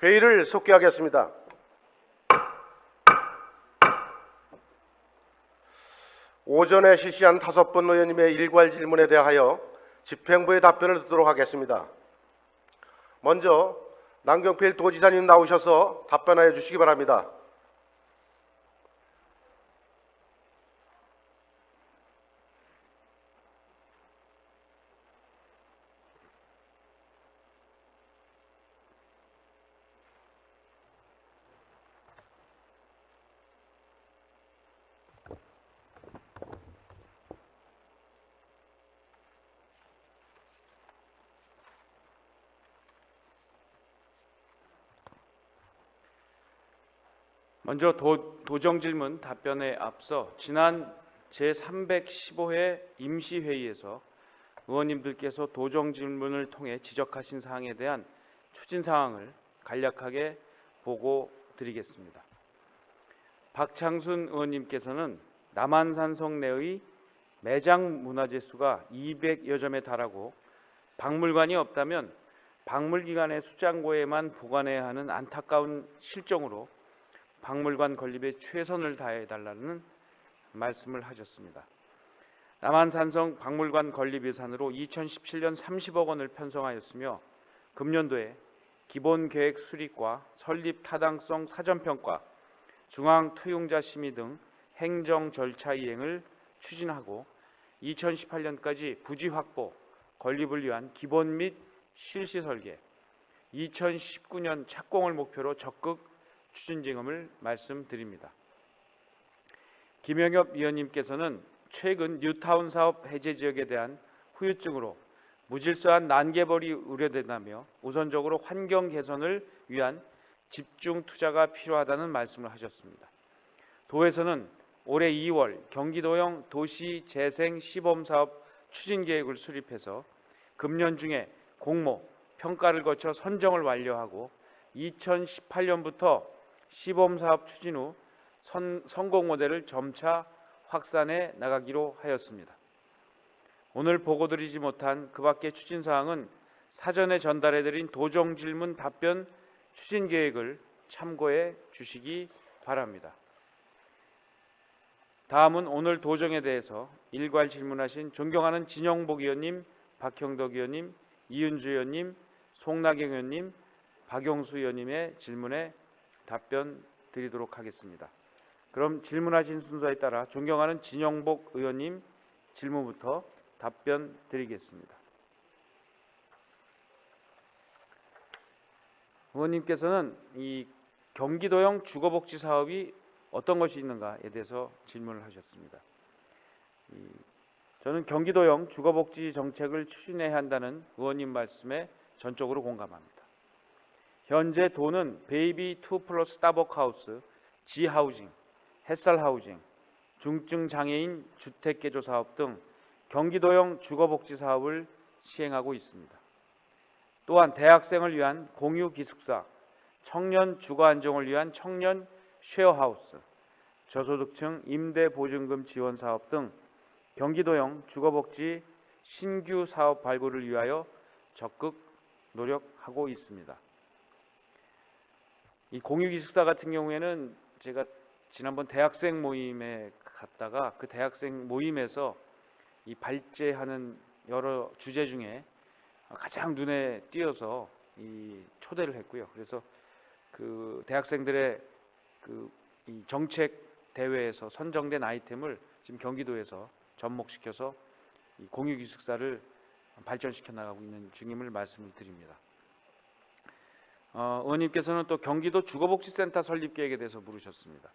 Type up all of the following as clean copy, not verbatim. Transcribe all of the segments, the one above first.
회의를 속기하겠습니다. 오전에 실시한 5분 의원님의 일괄 질문에 대하여 집행부의 답변을 듣도록 하겠습니다. 먼저 남경필 도지사님 나오셔서 답변하여 주시기 바랍니다. 먼저 도정질문 답변에 앞서 지난 제315회 임시회의에서 의원님들께서 도정질문을 통해 지적하신 사항에 대한 추진 사항을 간략하게 보고드리겠습니다. 박창순 의원님께서는 남한산성 내의 매장 문화재 수가 200여 점에 달하고 박물관이 없다면 박물기관의 수장고에만 보관해야 하는 안타까운 실정으로 박물관 건립에 최선을 다해달라는 말씀을 하셨습니다. 남한산성 박물관 건립 예산으로 2017년 30억 원을 편성하였으며 금년도에 기본계획 수립과 설립 타당성 사전평가, 중앙투용자 심의 등 행정 절차 이행을 추진하고 2018년까지 부지 확보, 건립을 위한 기본 및 실시 설계, 2019년 착공을 목표로 적극 추진 중임을 말씀드립니다. 김영엽 위원님께서는 최근 뉴타운 사업 해제 지역에 대한 후유증으로 무질서한 난개벌이 우려된다며 우선적으로 환경 개선을 위한 집중 투자가 필요하다는 말씀을 하셨습니다. 도에서는 올해 2월 경기도형 도시 재생 시범 사업 추진 계획을 수립해서 금년 중에 공모, 평가를 거쳐 선정을 완료하고 2018년부터 시범사업 추진 후 성공 모델을 점차 확산해 나가기로 하였습니다. 오늘 보고드리지 못한 그 밖의 추진사항은 사전에 전달해드린 도정질문 답변 추진계획을 참고해 주시기 바랍니다. 다음은 오늘 도정에 대해서 일괄 질문하신 존경하는 진영복 의원님, 박형덕 의원님, 이은주 의원님, 송나경 의원님, 박용수 의원님의 질문에 답변 드리도록 하겠습니다. 그럼 질문하신 순서에 따라 존경하는 진영복 의원님 질문부터 답변 드리겠습니다. 의원님께서는 이 경기도형 주거복지 사업이 어떤 것이 있는가에 대해서 질문을 하셨습니다. 저는 경기도형 주거복지 정책을 추진해야 한다는 의원님 말씀에 전적으로 공감합니다. 현재 도는 베이비 2 플러스 따벅하우스, 지하우징, 햇살하우징, 중증 장애인 주택개조 사업 등 경기도형 주거복지 사업을 시행하고 있습니다. 또한 대학생을 위한 공유 기숙사, 청년 주거 안정을 위한 청년 쉐어하우스, 저소득층 임대보증금 지원 사업 등 경기도형 주거복지 신규 사업 발굴을 위하여 적극 노력하고 있습니다. 이 공유기숙사 같은 경우에는 제가 지난번 대학생 모임에 갔다가 그 대학생 모임에서 이 발제하는 여러 주제 중에 가장 눈에 띄어서 이 초대를 했고요. 그래서 그 대학생들의 이 정책 대회에서 선정된 아이템을 지금 경기도에서 접목시켜서 이 공유기숙사를 발전시켜 나가고 있는 중임을 말씀을 드립니다. 의원님께서는 또 경기도 주거복지센터 설립 계획에 대해서 물으셨습니다.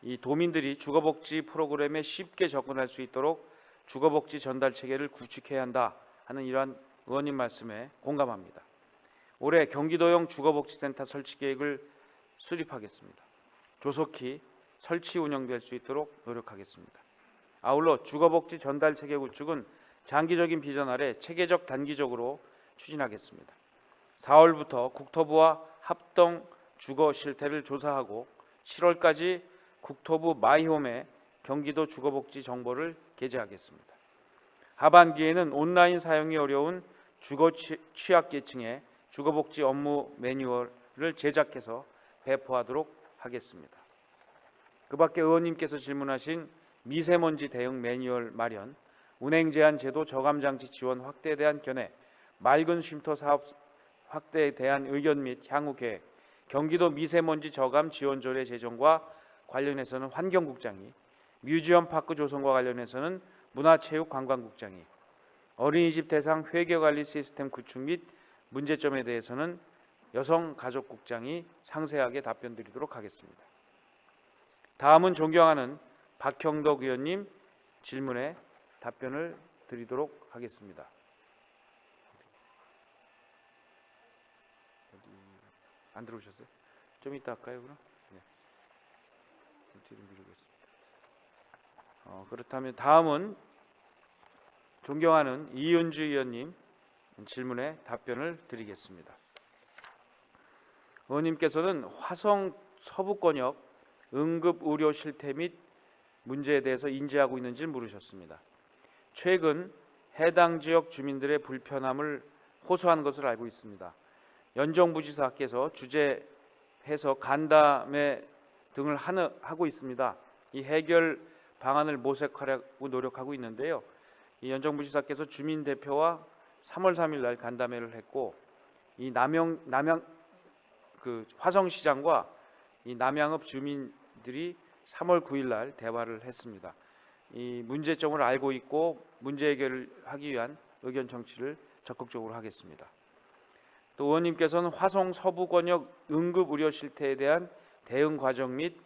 이 도민들이 주거복지 프로그램에 쉽게 접근할 수 있도록 주거복지 전달 체계를 구축해야 한다 하는 이러한 의원님 말씀에 공감합니다. 올해 경기도형 주거복지센터 설치 계획을 수립하겠습니다. 조속히 설치 운영될 수 있도록 노력하겠습니다. 아울러 주거복지 전달 체계 구축은 장기적인 비전 아래 체계적 단기적으로 추진하겠습니다. 4월부터 국토부와 합동 주거 실태를 조사하고 7월까지 국토부 마이홈에 경기도 주거복지 정보를 게재하겠습니다. 하반기에는 온라인 사용이 어려운 주거 취약계층의 주거복지 업무 매뉴얼 제작해서 배포하도록 하겠습니다. 그 밖에 의원님께서 질문하신 미세먼지 대응 매뉴얼 마련, 운행 제한 제도 저감 장치 지원 확대에 대한 견해, 맑은 쉼터 사업 확대에 대한 의견 및 향후 계획, 경기도 미세먼지 저감 지원 조례 제정과 관련해서는 환경국장이, 뮤지엄 파크 조성과 관련해서는 문화체육관광국장이, 어린이집 대상 회계관리 시스템 구축 및 문제점에 대해서는 여성가족국장이 상세하게 답변드리도록 하겠습니다. 다음은 존경하는 박형덕 의원님 질문에 답변을 드리도록 하겠습니다. 안 들어오셨어요? 좀 이따 할까요, 그럼? 네. 뒤로 미루겠습니다. 그렇다면 다음은 존경하는 이은주 의원님 질문에 답변을 드리겠습니다. 의원님께서는 화성 서부권역 응급의료 실태 및 문제에 대해서 인지하고 있는지 물으셨습니다. 최근 해당 지역 주민들의 불편함을 호소한 것을 알고 있습니다. 연정부지사께서 주재해서 간담회 등을 하고 있습니다. 이 해결 방안을 모색하려고 노력하고 있는데요. 이 연정부지사께서 주민 대표와 3월 3일 날 간담회를 했고, 이 남양 화성시장과 이 남양읍 주민들이 3월 9일 날 대화를 했습니다. 이 문제점을 알고 있고 문제 해결을 하기 위한 의견 청취를 적극적으로 하겠습니다. 또 의원님께서는 화성 서부권역 응급의료 실태에 대한 대응 과정 및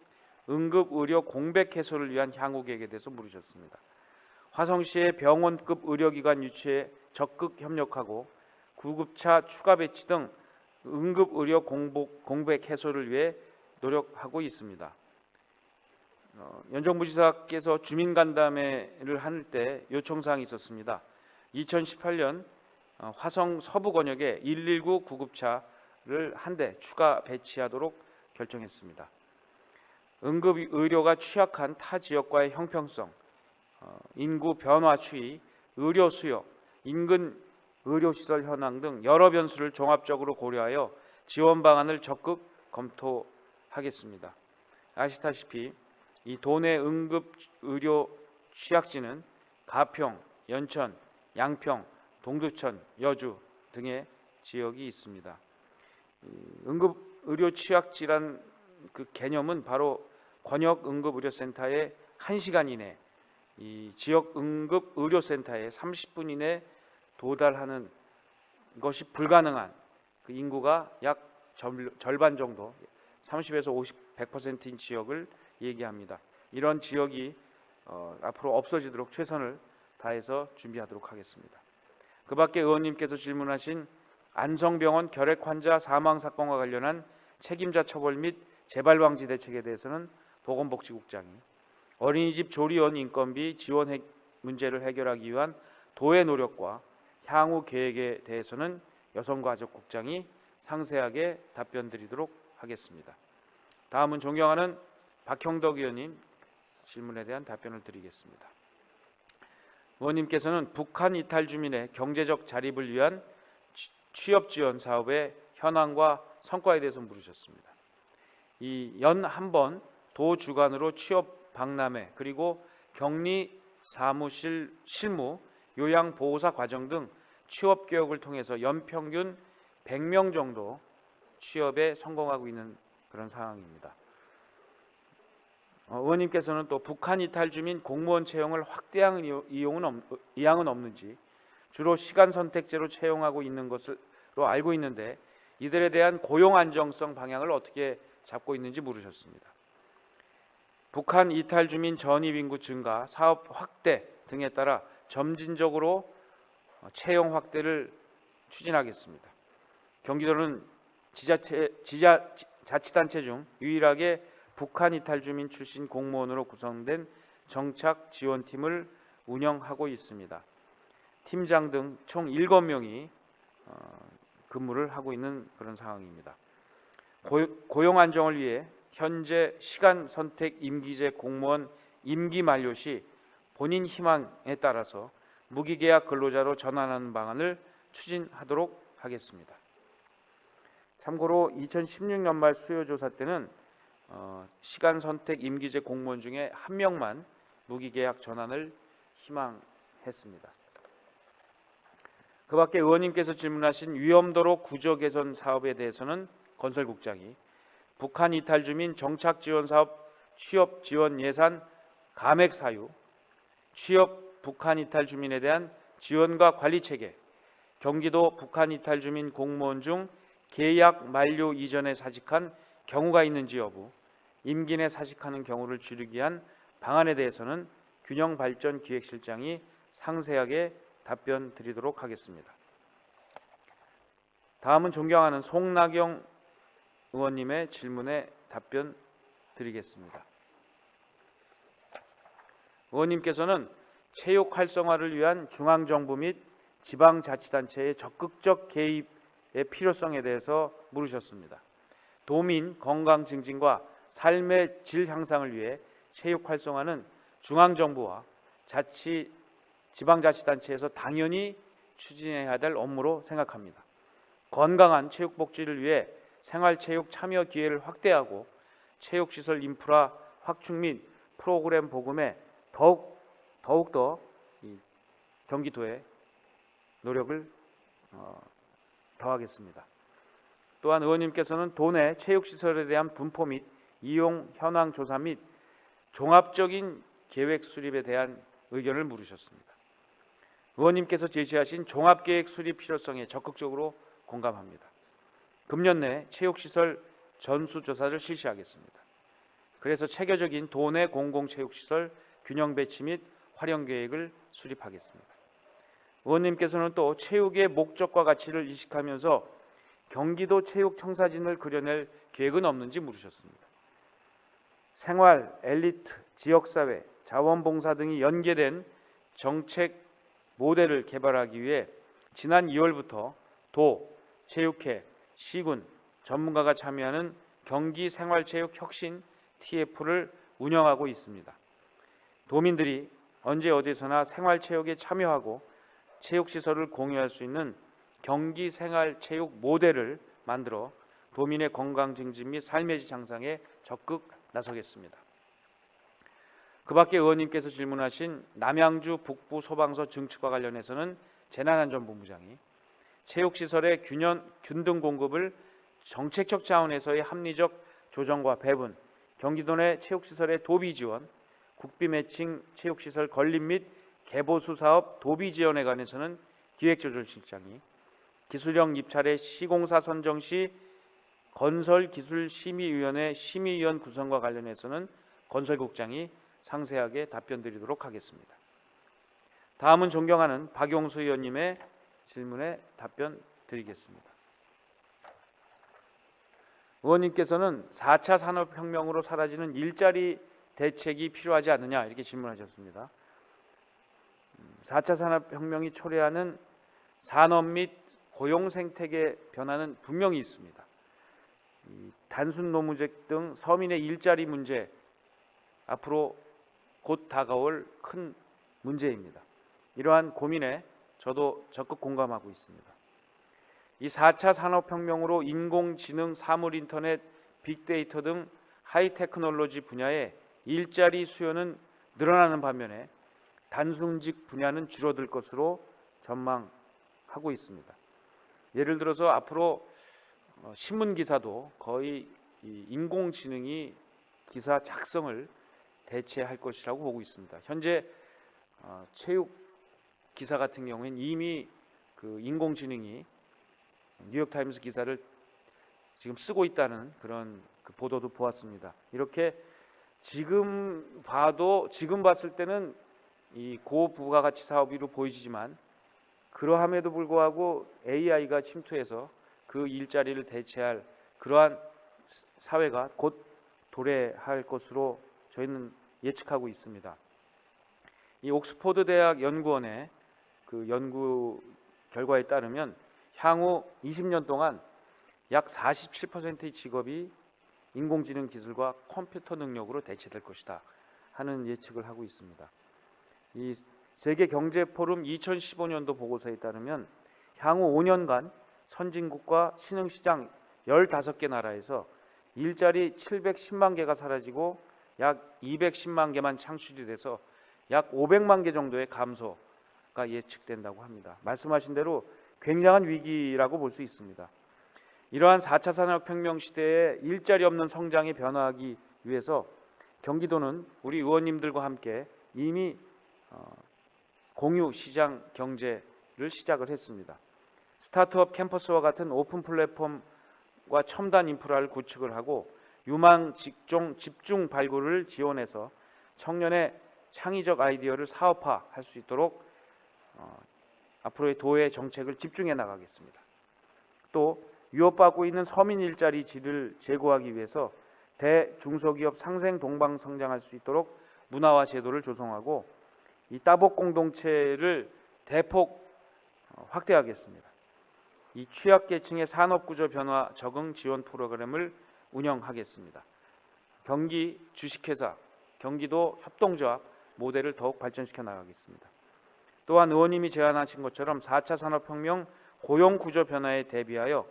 응급의료 공백 해소를 위한 향후 계획에 대해서 물으셨습니다. 화성시의 병원급 의료기관 유치에 적극 협력하고 구급차 추가 배치 등 응급의료 공백 해소를 위해 노력하고 있습니다. 연정부지사께서 주민간담회를 할 때 요청사항이 있었습니다. 2018년 화성 서부권역에 119 구급차를 한 대 추가 배치하도록 결정했습니다. 응급의료가 취약한 타 지역과의 형평성, 인구 변화 추이, 의료 수요, 인근 의료시설 현황 등 여러 변수를 종합적으로 고려하여 지원 방안을 적극 검토하겠습니다. 아시다시피 이 도내 응급의료 취약지는 가평, 연천, 양평, 동두천, 여주 등의 지역이 있습니다. 응급의료 취약지란 그 개념은 바로 권역 응급의료센터에 1시간 이내, 이 지역 응급의료센터에 30분 이내 도달하는 것이 불가능한 그 인구가 약 절반 정도, 30에서 50, 100%인 지역을 얘기합니다. 이런 지역이 앞으로 없어지도록 최선을 다해서 준비하도록 하겠습니다. 그 밖에 의원님께서 질문하신 안성병원 결핵 환자 사망 사건과 관련한 책임자 처벌 및 재발 방지 대책에 대해서는 보건복지국장이, 어린이집 조리원 인건비 지원 문제를 해결하기 위한 도의 노력과 향후 계획에 대해서는 여성가족국장이 상세하게 답변드리도록 하겠습니다. 다음은 존경하는 박형덕 의원님 질문에 대한 답변을 드리겠습니다. 의원님께서는 북한 이탈 주민의 경제적 자립을 위한 취업 지원 사업의 현황과 성과에 대해서 물으셨습니다. 이 연 한 번 도 주관으로 취업 박람회 그리고 격리 사무실 실무 요양보호사 과정 등 취업 교육을 통해서 연평균 100명 정도 취업에 성공하고 있는 그런 상황입니다. 의원님께서는 또 북한 이탈 주민 공무원 채용을 확대한 이양은 없는지, 주로 시간 선택제로 채용하고 있는 것으로 알고 있는데 이들에 대한 고용 안정성 방향을 어떻게 잡고 있는지 물으셨습니다. 북한 이탈 주민 전입 인구 증가, 사업 확대 등에 따라 점진적으로 채용 확대를 추진하겠습니다. 경기도는 자치단체 중 유일하게 북한 이탈 주민 출신 공무원으로 구성된 정착 지원팀을 운영하고 있습니다. 팀장 등 총 7명이 근무를 하고 있는 그런 상황입니다. 고용 안정을 위해 현재 시간 선택 임기제 공무원 임기 만료 시 본인 희망에 따라서 무기계약 근로자로 전환하는 방안을 추진하도록 하겠습니다. 참고로 2016년 말 수요조사 때는 시간 선택 임기제 공무원 중에 한 명만 무기계약 전환을 희망했습니다. 그 밖에 의원님께서 질문하신 위험도로 구조 개선 사업에 대해서는 건설국장이 북한 이탈 주민 정착 지원 사업 취업 지원 예산 감액 사유, 취업 북한 이탈 주민에 대한 지원과 관리 체계, 경기도 북한 이탈 주민 공무원 중 계약 만료 이전에 사직한 경우가 있는지 여부, 임기 내 사직하는 경우를 줄이기 위한 방안에 대해서는 균형발전기획실장이 상세하게 답변 드리도록 하겠습니다. 다음은 존경하는 송나경 의원님의 질문에 답변 드리겠습니다. 의원님께서는 체육 활성화를 위한 중앙정부 및 지방자치단체의 적극적 개입의 필요성에 대해서 물으셨습니다. 도민 건강 증진과 삶의 질 향상을 위해 체육 활성화는 중앙정부와 지방자치단체에서 당연히 추진해야 될 업무로 생각합니다. 건강한 체육 복지를 위해 생활체육 참여 기회를 확대하고 체육시설 인프라 확충 및 프로그램 보급에 더욱더 경기도의 노력을 더하겠습니다. 또한 의원님께서는 도내 체육시설에 대한 분포 및 이용 현황 조사 및 종합적인 계획 수립에 대한 의견을 물으셨습니다. 의원님께서 제시하신 종합계획 수립 필요성에 적극적으로 공감합니다. 금년 내 체육시설 전수조사를 실시하겠습니다. 그래서 체계적인 도내 공공체육시설 균형 배치 및 활용 계획을 수립하겠습니다. 의원님께서는 또 체육의 목적과 가치를 이식하면서 경기도 체육 청사진을 그려낼 계획은 없는지 물으셨습니다. 생활, 엘리트, 지역사회, 자원봉사 등이 연계된 정책 모델을 개발하기 위해 지난 2월부터 도, 체육회, 시군, 전문가가 참여하는 경기생활체육혁신 TF를 운영하고 있습니다. 도민들이 언제 어디서나 생활체육에 참여하고 체육시설을 공유할 수 있는 경기생활체육 모델을 만들어 도민의 건강 증진 및 삶의 질 향상에 적극 나서겠습니다. 그 밖에 의원님께서 질문하신 남양주 북부 소방서 증축과 관련해서는 재난안전본부장이 체육시설의 균등 공급을 정책적 차원에서의 합리적 조정과 배분, 경기도 내 체육시설의 도비 지원, 국비 매칭 체육시설 건립 및 개보수 사업 도비 지원에 관해서는 기획조정실장이, 기술형 입찰의 시공사 선정 시 건설기술심의위원회 심의위원 구성과 관련해서는 건설국장이 상세하게 답변드리도록 하겠습니다. 다음은 존경하는 박용수 의원님의 질문에 답변 드리겠습니다. 의원님께서는 4차 산업혁명으로 사라지는 일자리 대책이 필요하지 않느냐 이렇게 질문하셨습니다. 4차 산업혁명이 초래하는 산업 및 고용 생태계 변화는 분명히 있습니다. 단순 노무제 등 서민의 일자리 문제 앞으로 곧 다가올 큰 문제입니다. 이러한 고민에 저도 적극 공감하고 있습니다. 이 4차 산업혁명으로 인공지능, 사물인터넷, 빅데이터 등 하이테크놀로지 분야의 일자리 수요는 늘어나는 반면에 단순직 분야는 줄어들 것으로 전망하고 있습니다. 예를 들어서 앞으로 신문 기사도 거의 인공지능이 기사 작성을 대체할 것이라고 보고 있습니다. 현재 체육 기사 같은 경우에는 이미 그 인공지능이 뉴욕타임스 기사를 지금 쓰고 있다는 그런 그 보도도 보았습니다. 이렇게 지금 봤을 때는 이 고부가가치 사업으로 보이지만 그러함에도 불구하고 AI가 침투해서 그 일자리를 대체할 그러한 사회가 곧 도래할 것으로 저희는 예측하고 있습니다. 이 옥스퍼드 대학 연구원의 그 연구 결과에 따르면 향후 20년 동안 약 47%의 직업이 인공지능 기술과 컴퓨터 능력으로 대체될 것이다 하는 예측을 하고 있습니다. 이 세계경제포럼 2015년도 보고서에 따르면 향후 5년간 선진국과 신흥시장 15개 나라에서 일자리 710만 개가 사라지고 약 210만 개만 창출이 돼서 약 500만 개 정도의 감소가 예측된다고 합니다. 말씀하신 대로 굉장한 위기라고 볼 수 있습니다. 이러한 4차 산업혁명 시대에 일자리 없는 성장이 변화하기 위해서 경기도는 우리 의원님들과 함께 이미 공유 시장 경제를 시작을 했습니다. 스타트업 캠퍼스와 같은 오픈 플랫폼과 첨단 인프라를 구축을 하고 유망 직종 집중 발굴을 지원해서 청년의 창의적 아이디어를 사업화할 수 있도록 앞으로의 도의 정책을 집중해 나가겠습니다. 또 위협받고 있는 서민 일자리 질을 제고하기 위해서 대중소기업 상생 동방 성장할 수 있도록 문화와 제도를 조성하고 이 따복 공동체를 대폭 확대하겠습니다. 이 취약계층의 산업구조 변화 적응 지원 프로그램을 운영하겠습니다. 경기 주식회사, 경기도 협동조합 모델을 더욱 발전시켜 나가겠습니다. 또한 의원님이 제안하신 것처럼 4차 산업혁명 고용구조 변화에 대비하여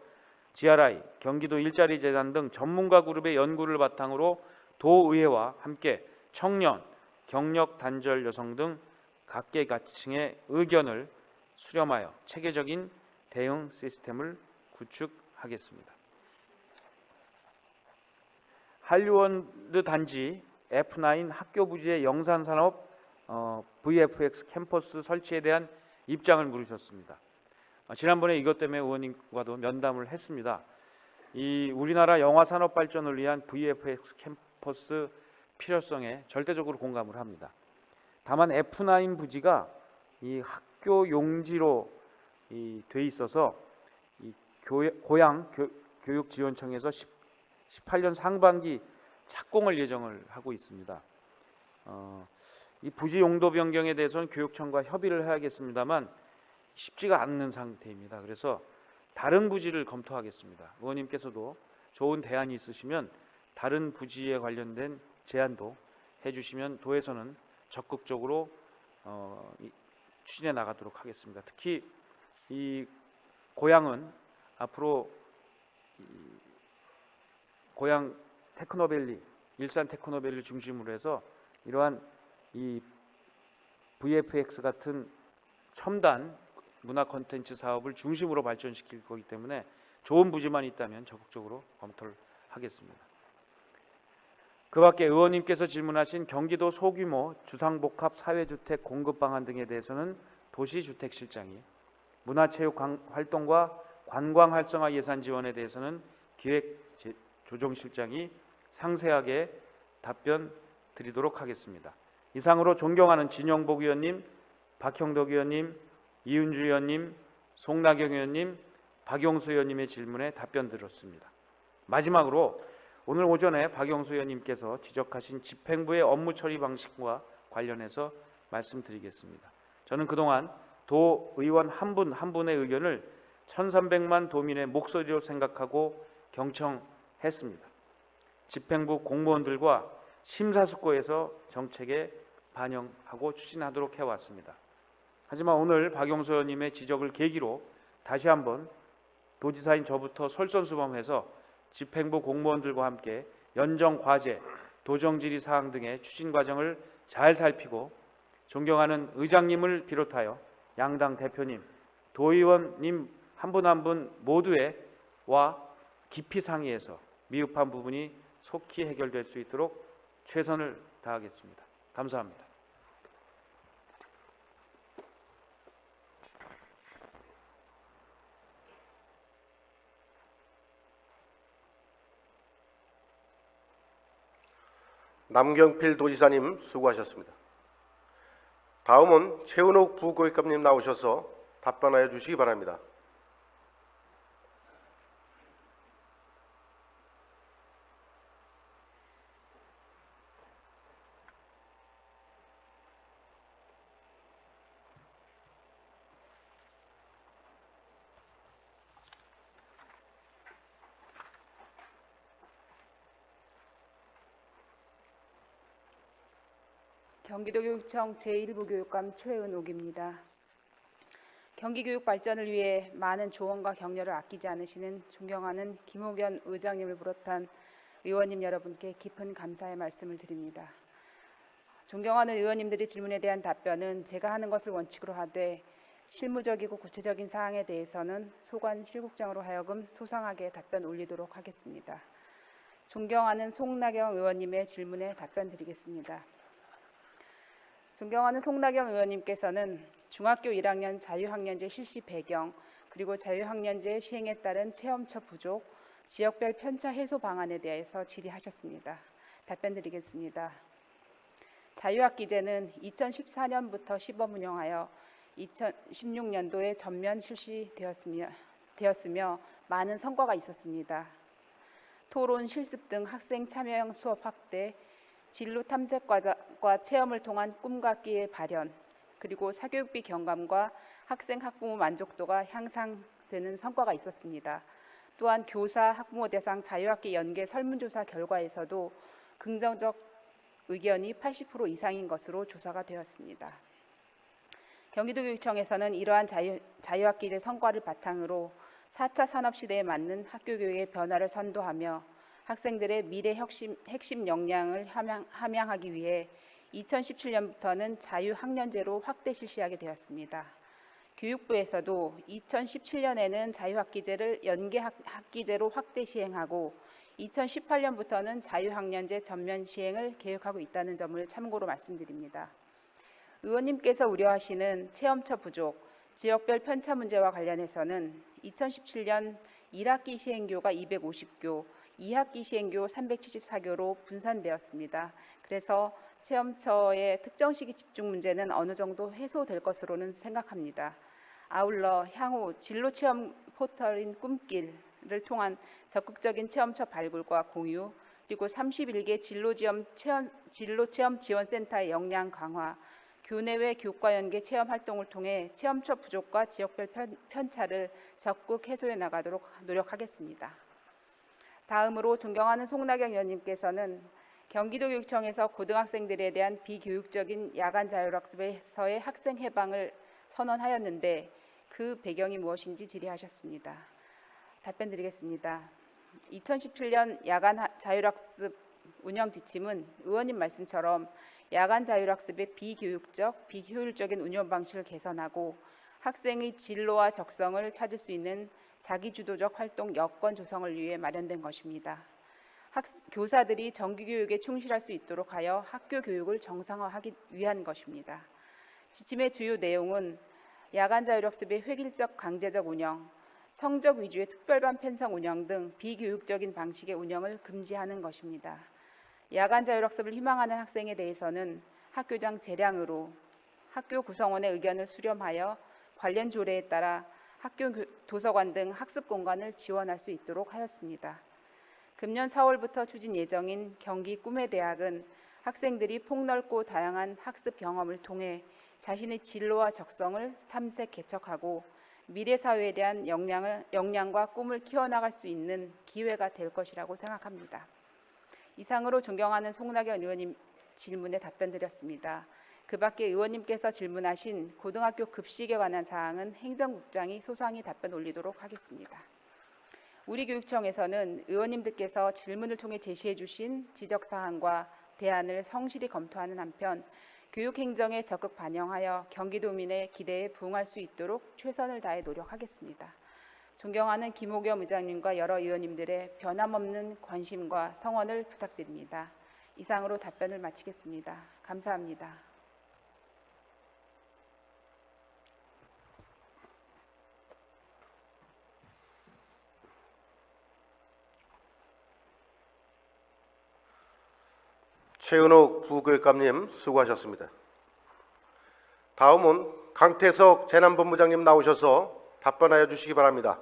GRI, 경기도 일자리재단 등 전문가 그룹의 연구를 바탕으로 도의회와 함께 청년, 경력 단절 여성 등 각계각층의 의견을 수렴하여 체계적인 대응 시스템을 구축하겠습니다. 한류원드 단지 F9 학교 부지의 영산산업 VFX 캠퍼스 설치에 대한 입장을 물으셨습니다. 지난번에 이것 때문에 의원님과도 면담을 했습니다. 이 우리나라 영화 산업 발전을 위한 VFX 캠퍼스 필요성에 절대적으로 공감을 합니다. 다만 F9 부지가 이 학교 용지로 돼 있어서 이 고양교육지원청에서 18년 상반기 착공을 예정을 하고 있습니다. 이 부지 용도 변경에 대해서는 교육청과 협의를 해야겠습니다만 쉽지가 않는 상태입니다. 그래서 다른 부지를 검토하겠습니다. 의원님께서도 좋은 대안이 있으시면 다른 부지에 관련된 제안도 해주시면 도에서는 적극적으로 추진해 나가도록 하겠습니다. 특히 이 고양은 앞으로 고양 테크노밸리, 일산 테크노밸리를 중심으로 해서 이러한 이 VFX 같은 첨단 문화 콘텐츠 사업을 중심으로 발전시킬 거기 때문에 좋은 부지만 있다면 적극적으로 검토를 하겠습니다. 그 밖에 의원님께서 질문하신 경기도 소규모 주상복합 사회주택 공급 방안 등에 대해서는 도시주택실장이, 문화체육활동과 관광 활성화 예산 지원에 대해서는 기획조정실장이 상세하게 답변 드리도록 하겠습니다. 이상으로 존경하는 진영복 의원님, 박형덕 의원님, 이은주 의원님, 송나경 의원님, 박용수 의원님의 질문에 답변 드렸습니다. 마지막으로 오늘 오전에 박용수 의원님께서 지적하신 집행부의 업무 처리 방식과 관련해서 말씀드리겠습니다. 저는 그동안 도 의원 한 분 한 분의 의견을 1300만 도민의 목소리로 생각하고 경청했습니다. 집행부 공무원들과 심사숙고해서 정책에 반영하고 추진하도록 해왔습니다. 하지만 오늘 박용수 의원님의 지적을 계기로 다시 한번 도지사인 저부터 솔선수범해서 집행부 공무원들과 함께 연정 과제, 도정질의 사항 등의 추진 과정을 잘 살피고 존경하는 의장님을 비롯하여 양당 대표님, 도의원님 한 분 한 분 모두와 깊이 상의해서 미흡한 부분이 속히 해결될 수 있도록 최선을 다하겠습니다. 감사합니다. 남경필 도지사님 수고하셨습니다. 다음은 최은옥 부교육감님 나오셔서 답변하여 주시기 바랍니다. 경기도교육청 제1부교육감 최은옥입니다. 경기교육 발전을 위해 많은 조언과 격려를 아끼지 않으시는 존경하는 김옥연 의장님을 비롯한 의원님 여러분께 깊은 감사의 말씀을 드립니다. 존경하는 의원님들의 질문에 대한 답변은 제가 하는 것을 원칙으로 하되 실무적이고 구체적인 사항에 대해서는 소관 실국장으로 하여금 소상하게 답변 올리도록 하겠습니다. 존경하는 송나경 의원님의 질문에 답변 드리겠습니다. 존경하는 송나경 의원님께서는 중학교 1학년 자유학년제 실시 배경 그리고 자유학년제 시행에 따른 체험처 부족, 지역별 편차 해소 방안에 대해서 질의하셨습니다. 답변 드리겠습니다. 자유학기제는 2014년부터 시범 운영하여 2016년도에 전면 실시되었으며 많은 성과가 있었습니다. 토론, 실습 등 학생 참여형 수업 확대, 진로 탐색과 체험을 통한 꿈과 끼의 발현, 그리고 사교육비 경감과 학생 학부모 만족도가 향상되는 성과가 있었습니다. 또한 교사, 학부모 대상 자유학기 연계 설문조사 결과에서도 긍정적 의견이 80% 이상인 것으로 조사가 되었습니다. 경기도교육청에서는 이러한 자유학기제 성과를 바탕으로 4차 산업시대에 맞는 학교교육의 변화를 선도하며 학생들의 미래 핵심 역량을 함양하기 위해 2017년부터는 자유학년제로 확대 실시하게 되었습니다. 교육부에서도 2017년에는 자유학기제를 연계학기제로 확대 시행하고 2018년부터는 자유학년제 전면 시행을 계획하고 있다는 점을 참고로 말씀드립니다. 의원님께서 우려하시는 체험처 부족, 지역별 편차 문제와 관련해서는 2017년 1학기 시행교가 250교, 2학기 시행교 374교로 분산되었습니다. 그래서 체험처의 특정 시기 집중 문제는 어느 정도 해소될 것으로는 생각합니다. 아울러 향후 진로체험 포털인 꿈길을 통한 적극적인 체험처 발굴과 공유, 그리고 31개 진로체험 지원센터의 역량 강화, 교내외 교과 연계 체험 활동을 통해 체험처 부족과 지역별 편차를 적극 해소해 나가도록 노력하겠습니다. 다음으로 존경하는 송나경 의원님께서는 경기도교육청에서 고등학생들에 대한 비교육적인 야간 자율학습에서의 학생 해방을 선언하였는데 그 배경이 무엇인지 질의하셨습니다. 답변 드리겠습니다. 2017년 야간 자율학습 운영 지침은 의원님 말씀처럼 야간 자율학습의 비교육적, 비효율적인 운영 방식을 개선하고 학생의 진로와 적성을 찾을 수 있는 자기주도적 활동 여건 조성을 위해 마련된 것입니다. 교사들이 정규교육에 충실할 수 있도록 하여 학교 교육을 정상화하기 위한 것입니다. 지침의 주요 내용은 야간 자율학습의 획일적 강제적 운영, 성적 위주의 특별반 편성 운영 등 비교육적인 방식의 운영을 금지하는 것입니다. 야간 자율학습을 희망하는 학생에 대해서는 학교장 재량으로 학교 구성원의 의견을 수렴하여 관련 조례에 따라 학교 도서관 등 학습 공간을 지원할 수 있도록 하였습니다. 금년 4월부터 추진 예정인 경기 꿈의 대학은 학생들이 폭넓고 다양한 학습 경험을 통해 자신의 진로와 적성을 탐색 개척하고 미래 사회에 대한 역량과 꿈을 키워나갈 수 있는 기회가 될 것이라고 생각합니다. 이상으로 존경하는 송나경 의원님 질문에 답변 드렸습니다. 그 밖에 의원님께서 질문하신 고등학교 급식에 관한 사항은 행정국장이 소상히 답변 올리도록 하겠습니다. 우리 교육청에서는 의원님들께서 질문을 통해 제시해 주신 지적사항과 대안을 성실히 검토하는 한편 교육행정에 적극 반영하여 경기도민의 기대에 부응할 수 있도록 최선을 다해 노력하겠습니다. 존경하는 김옥연 의장님과 여러 의원님들의 변함없는 관심과 성원을 부탁드립니다. 이상으로 답변을 마치겠습니다. 감사합니다. 최은옥 부교육감님 수고하셨습니다. 다음은 강태석 재난본부장님 나오셔서 답변하여 주시기 바랍니다.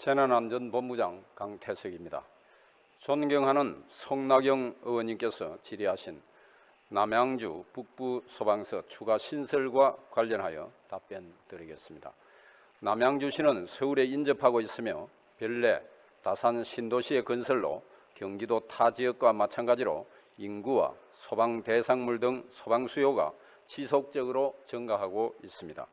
재난안전본부장 강태석입니다. 존경하는 송나경 의원님께서 질의하신 남양주 북부 소방서 추가 신설과 관련하여 답변 드리겠습니다. 남양주시는 서울에 인접하고 있으며 별내 다산 신도시의 건설로 경기도 타 지역과 마찬가지로 인구와 소방 대상물 등 소방 수요가 지속적으로 증가하고 있습니다.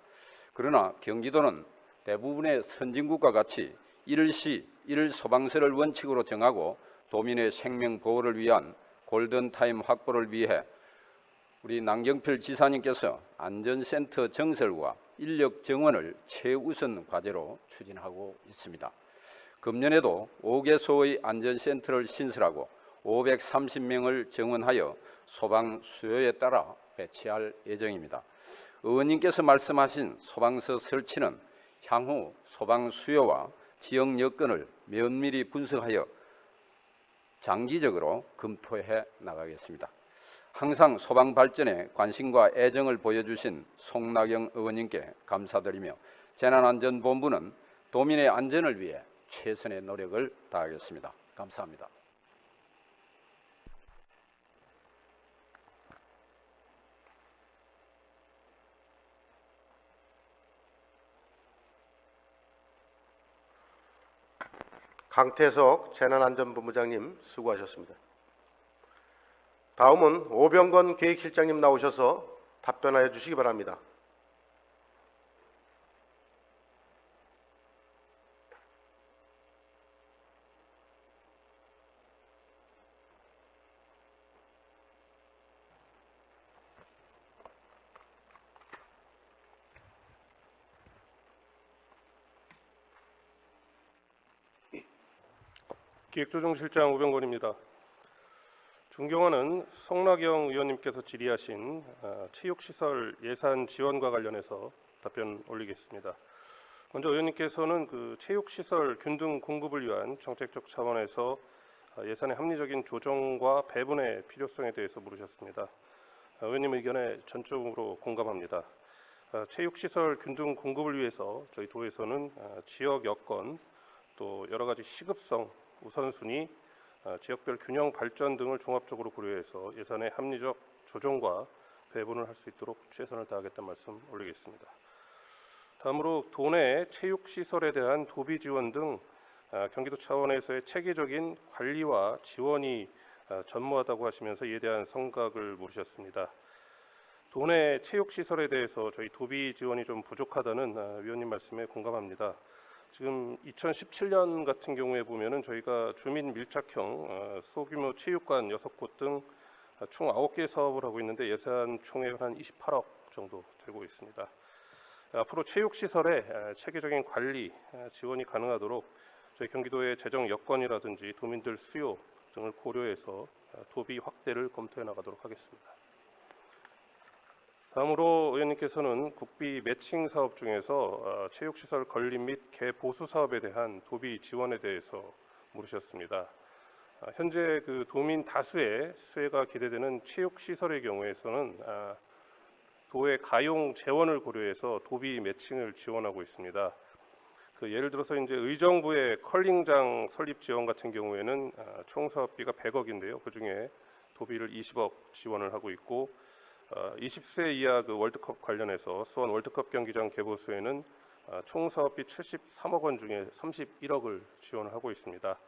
그러나 경기도는 대부분의 선진국과 같이 1시 1 소방서를 원칙으로 정하고 도민의 생명 보호를 위한 골든타임 확보를 위해 우리 남경필 지사님께서 안전센터 정설과 인력 정원을 최우선 과제로 추진하고 있습니다. 금년에도 5개소의 안전센터를 신설하고 530명을 정원하여 소방 수요에 따라 배치할 예정입니다. 의원님께서 말씀하신 소방서 설치는 향후 소방 수요와 지역 여건을 면밀히 분석하여 장기적으로 검토해 나가겠습니다. 항상 소방 발전에 관심과 애정을 보여주신 송나경 의원님께 감사드리며 재난안전본부는 도민의 안전을 위해 최선의 노력을 다하겠습니다. 감사합니다. 강태석 재난안전본부장님 수고하셨습니다. 다음은 오병건 계획실장님 나오셔서 답변하여 주시기 바랍니다. 기획조정실장 오병건입니다. 존경하는 송나경 의원님께서 질의하신 체육시설 예산 지원과 관련해서 답변 올리겠습니다. 먼저 의원님께서는 그 체육시설 균등 공급을 위한 정책적 차원에서 예산의 합리적인 조정과 배분의 필요성에 대해서 물으셨습니다. 의원님 의견에 전적으로 공감합니다. 체육시설 균등 공급을 위해서 저희 도에서는 지역 여건 또 여러 가지 시급성 우선순위, 지역별 균형 발전 등을 종합적으로 고려해서 예산의 합리적 조정과 배분을 할 수 있도록 최선을 다하겠다는 말씀 올리겠습니다. 다음으로 도내 체육시설에 대한 도비 지원 등 경기도 차원에서의 체계적인 관리와 지원이 전무하다고 하시면서 이에 대한 성각을 물으셨습니다. 도내 체육시설에 대해서 저희 도비 지원이 좀 부족하다는 위원님 말씀에 공감합니다. 지금 2017년 같은 경우에 보면은 저희가 주민 밀착형 소규모 체육관 6곳 등 총 9개 사업을 하고 있는데 예산 총액 한 28억 정도 되고 있습니다. 앞으로 체육시설의 체계적인 관리, 지원이 가능하도록 저희 경기도의 재정 여건이라든지 도민들 수요 등을 고려해서 도비 확대를 검토해 나가도록 하겠습니다. 다음으로 의원님께서는 국비 매칭 사업 중에서 체육시설 건립 및 개보수 사업에 대한 도비 지원에 대해서 물으셨습니다. 현재 그 도민 다수의 수혜가 기대되는 체육시설의 경우에서는 도의 가용 재원을 고려해서 도비 매칭을 지원하고 있습니다. 예를 들어서 이제 의정부의 컬링장 설립 지원 같은 경우에는 총 사업비가 100억인데요. 그 중에 도비를 20억 지원을 하고 있고 20세 이하 그 월드컵 관련해서 수원 월드컵 경기장 개보수에는 총 사업비 73억 원 중에 31억을 지원을 하고 있습니다.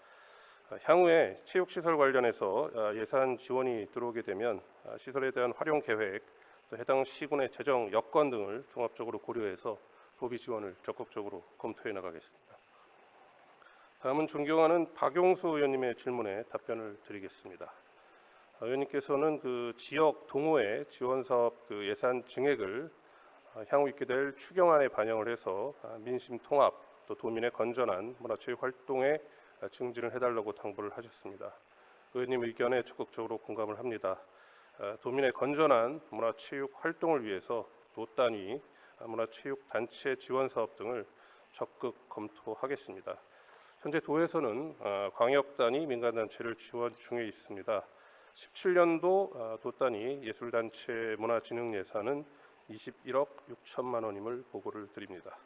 향후에 체육시설 관련해서 예산 지원이 들어오게 되면 시설에 대한 활용 계획, 또 해당 시군의 재정 여건 등을 종합적으로 고려해서 도비 지원을 적극적으로 검토해 나가겠습니다. 다음은 존경하는 박용수 의원님의 질문에 답변을 드리겠습니다. 의원님께서는 그 지역 동호회 지원 사업 그 예산 증액을 향후 있게 될 추경안에 반영을 해서 민심 통합 또 도민의 건전한 문화체육 활동에 증진을 해달라고 당부를 하셨습니다. 의원님 의견에 적극적으로 공감을 합니다. 도민의 건전한 문화체육 활동을 위해서 도 단위 문화체육 단체 지원 사업 등을 적극 검토하겠습니다. 현재 도에서는 광역 단위 민간단체를 지원 중에 있습니다. 17년도 도 단위 예술단체 문화진흥 예산은 21억 6천만 원임을 보고를 드립니다.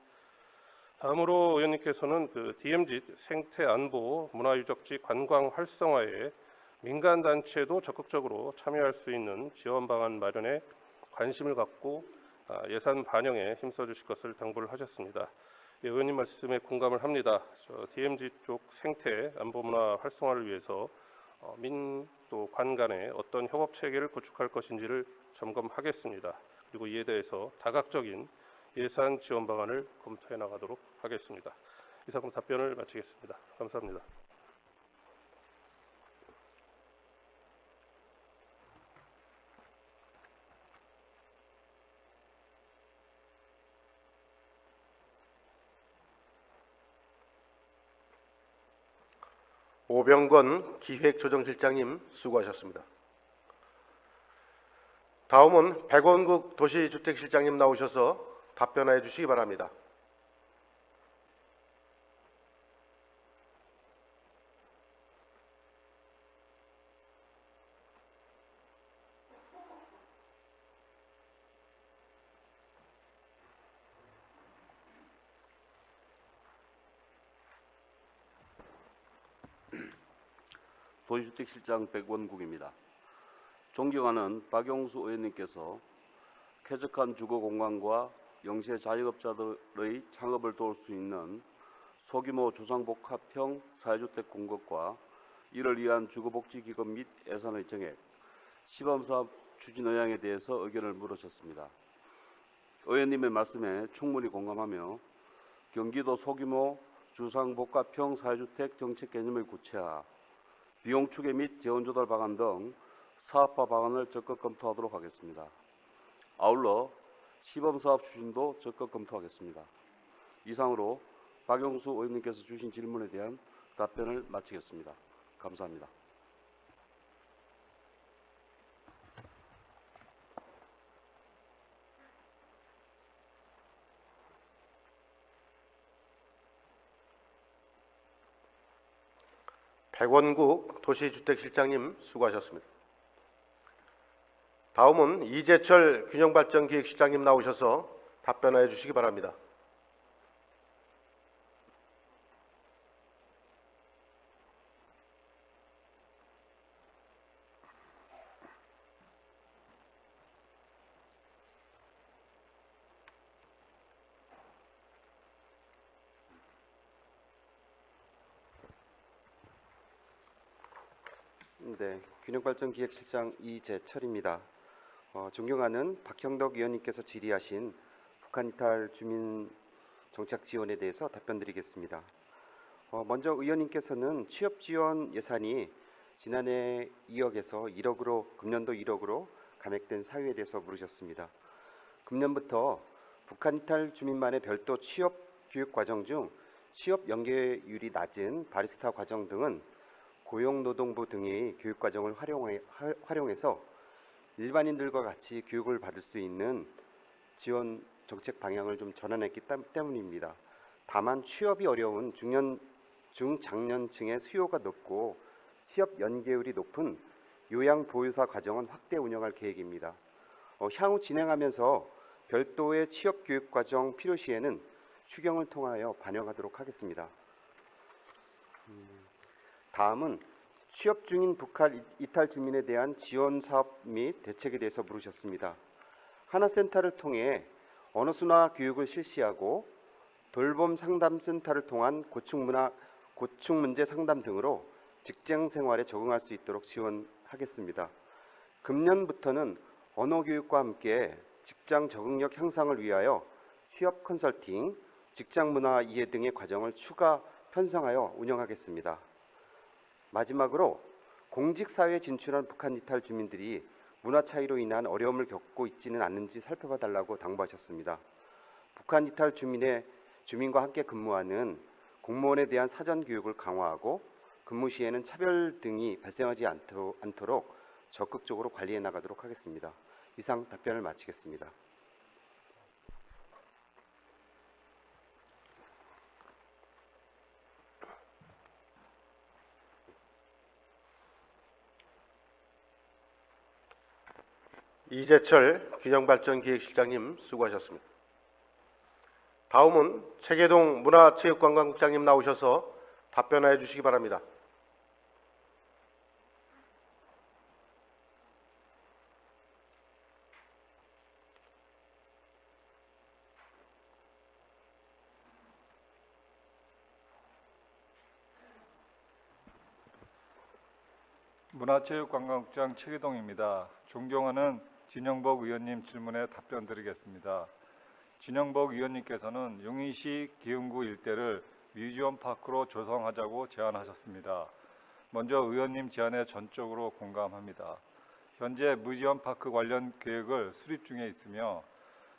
다음으로 의원님께서는 그 DMZ 생태 안보 문화유적지 관광 활성화에 민간 단체도 적극적으로 참여할 수 있는 지원 방안 마련에 관심을 갖고 예산 반영에 힘써 주실 것을 당부를 하셨습니다. 예, 의원님 말씀에 공감을 합니다. DMZ 쪽 생태 안보 문화 활성화를 위해서 민 또 관 간에 어떤 협업 체계를 구축할 것인지를 점검하겠습니다. 그리고 이에 대해서 다각적인 예산 지원 방안을 검토해 나가도록 하겠습니다. 이상 답변을 마치겠습니다. 감사합니다. 오병건 기획조정실장님 수고하셨습니다. 다음은 백원국 도시주택실장님 나오셔서 답변해 주시기 바랍니다. 도시주택실장 백원국입니다. 존경하는 박용수 의원님께서 쾌적한 주거공간과 영세 자영업자들의 창업을 도울 수 있는 소규모 주상복합형 사회주택 공급과 이를 위한 주거복지기금 및 예산의 정액, 시범사업 추진 의향에 대해서 의견을 물으셨습니다. 의원님의 말씀에 충분히 공감하며 경기도 소규모 주상복합형 사회주택 정책 개념의 구체화, 비용 추계 및 재원 조달 방안 등 사업화 방안을 적극 검토하도록 하겠습니다. 아울러 시범사업 추진도 적극 검토하겠습니다. 이상으로 박용수 의원님께서 주신 질문에 대한 답변을 마치겠습니다. 감사합니다. 백원국 도시주택실장님 수고하셨습니다. 다음은 이재철 균형발전기획실장님 나오셔서 답변해 주시기 바랍니다. 네, 균형발전기획실장 이재철입니다. 존경하는 박형덕 의원님께서 질의하신 북한 이탈 주민 정착 지원에 대해서 답변드리겠습니다. 먼저 의원님께서는 취업 지원 예산이 지난해 2억에서 1억으로 금년도 1억으로 감액된 사유에 대해서 물으셨습니다. 금년부터 북한 이탈 주민만의 별도 취업 교육 과정 중 취업 연계율이 낮은 바리스타 과정 등은 고용노동부 등의 교육과정을 활용해서 일반인들과 같이 교육을 받을 수 있는 지원 정책 방향을 좀 전환했기 때문입니다. 다만 취업이 어려운 중장년층의 수요가 높고 취업 연계율이 높은 요양보호사 과정은 확대 운영할 계획입니다. 향후 진행하면서 별도의 취업 교육 과정 필요시에는 추경을 통하여 반영하도록 하겠습니다. 다음은 취업 중인 북한 이탈 주민에 대한 지원 사업 및 대책에 대해서 물으셨습니다. 하나센터를 통해 언어순화 교육을 실시하고 돌봄 상담센터를 통한 고충 문제 상담 등으로 직장 생활에 적응할 수 있도록 지원하겠습니다. 금년부터는 언어 교육과 함께 직장 적응력 향상을 위하여 취업 컨설팅, 직장 문화 이해 등의 과정을 추가 편성하여 운영하겠습니다. 마지막으로 공직사회에 진출한 북한 이탈 주민들이 문화 차이로 인한 어려움을 겪고 있지는 않는지 살펴봐 달라고 당부하셨습니다. 북한 이탈 주민과 함께 근무하는 공무원에 대한 사전 교육을 강화하고 근무 시에는 차별 등이 발생하지 않도록 적극적으로 관리해 나가도록 하겠습니다. 이상 답변을 마치겠습니다. 이재철 균형발전기획실장님 수고하셨습니다. 다음은 최계동 문화체육관광국장님 나오셔서 답변하여 주시기 바랍니다. 문화체육관광국장 최기동입니다. 존경하는 진영복 의원님 질문에 답변드리겠습니다. 진영복 의원님께서는 용인시 기흥구 일대를 뮤지엄 파크로 조성하자고 제안하셨습니다. 먼저 의원님 제안에 전적으로 공감합니다. 현재 뮤지엄 파크 관련 계획을 수립 중에 있으며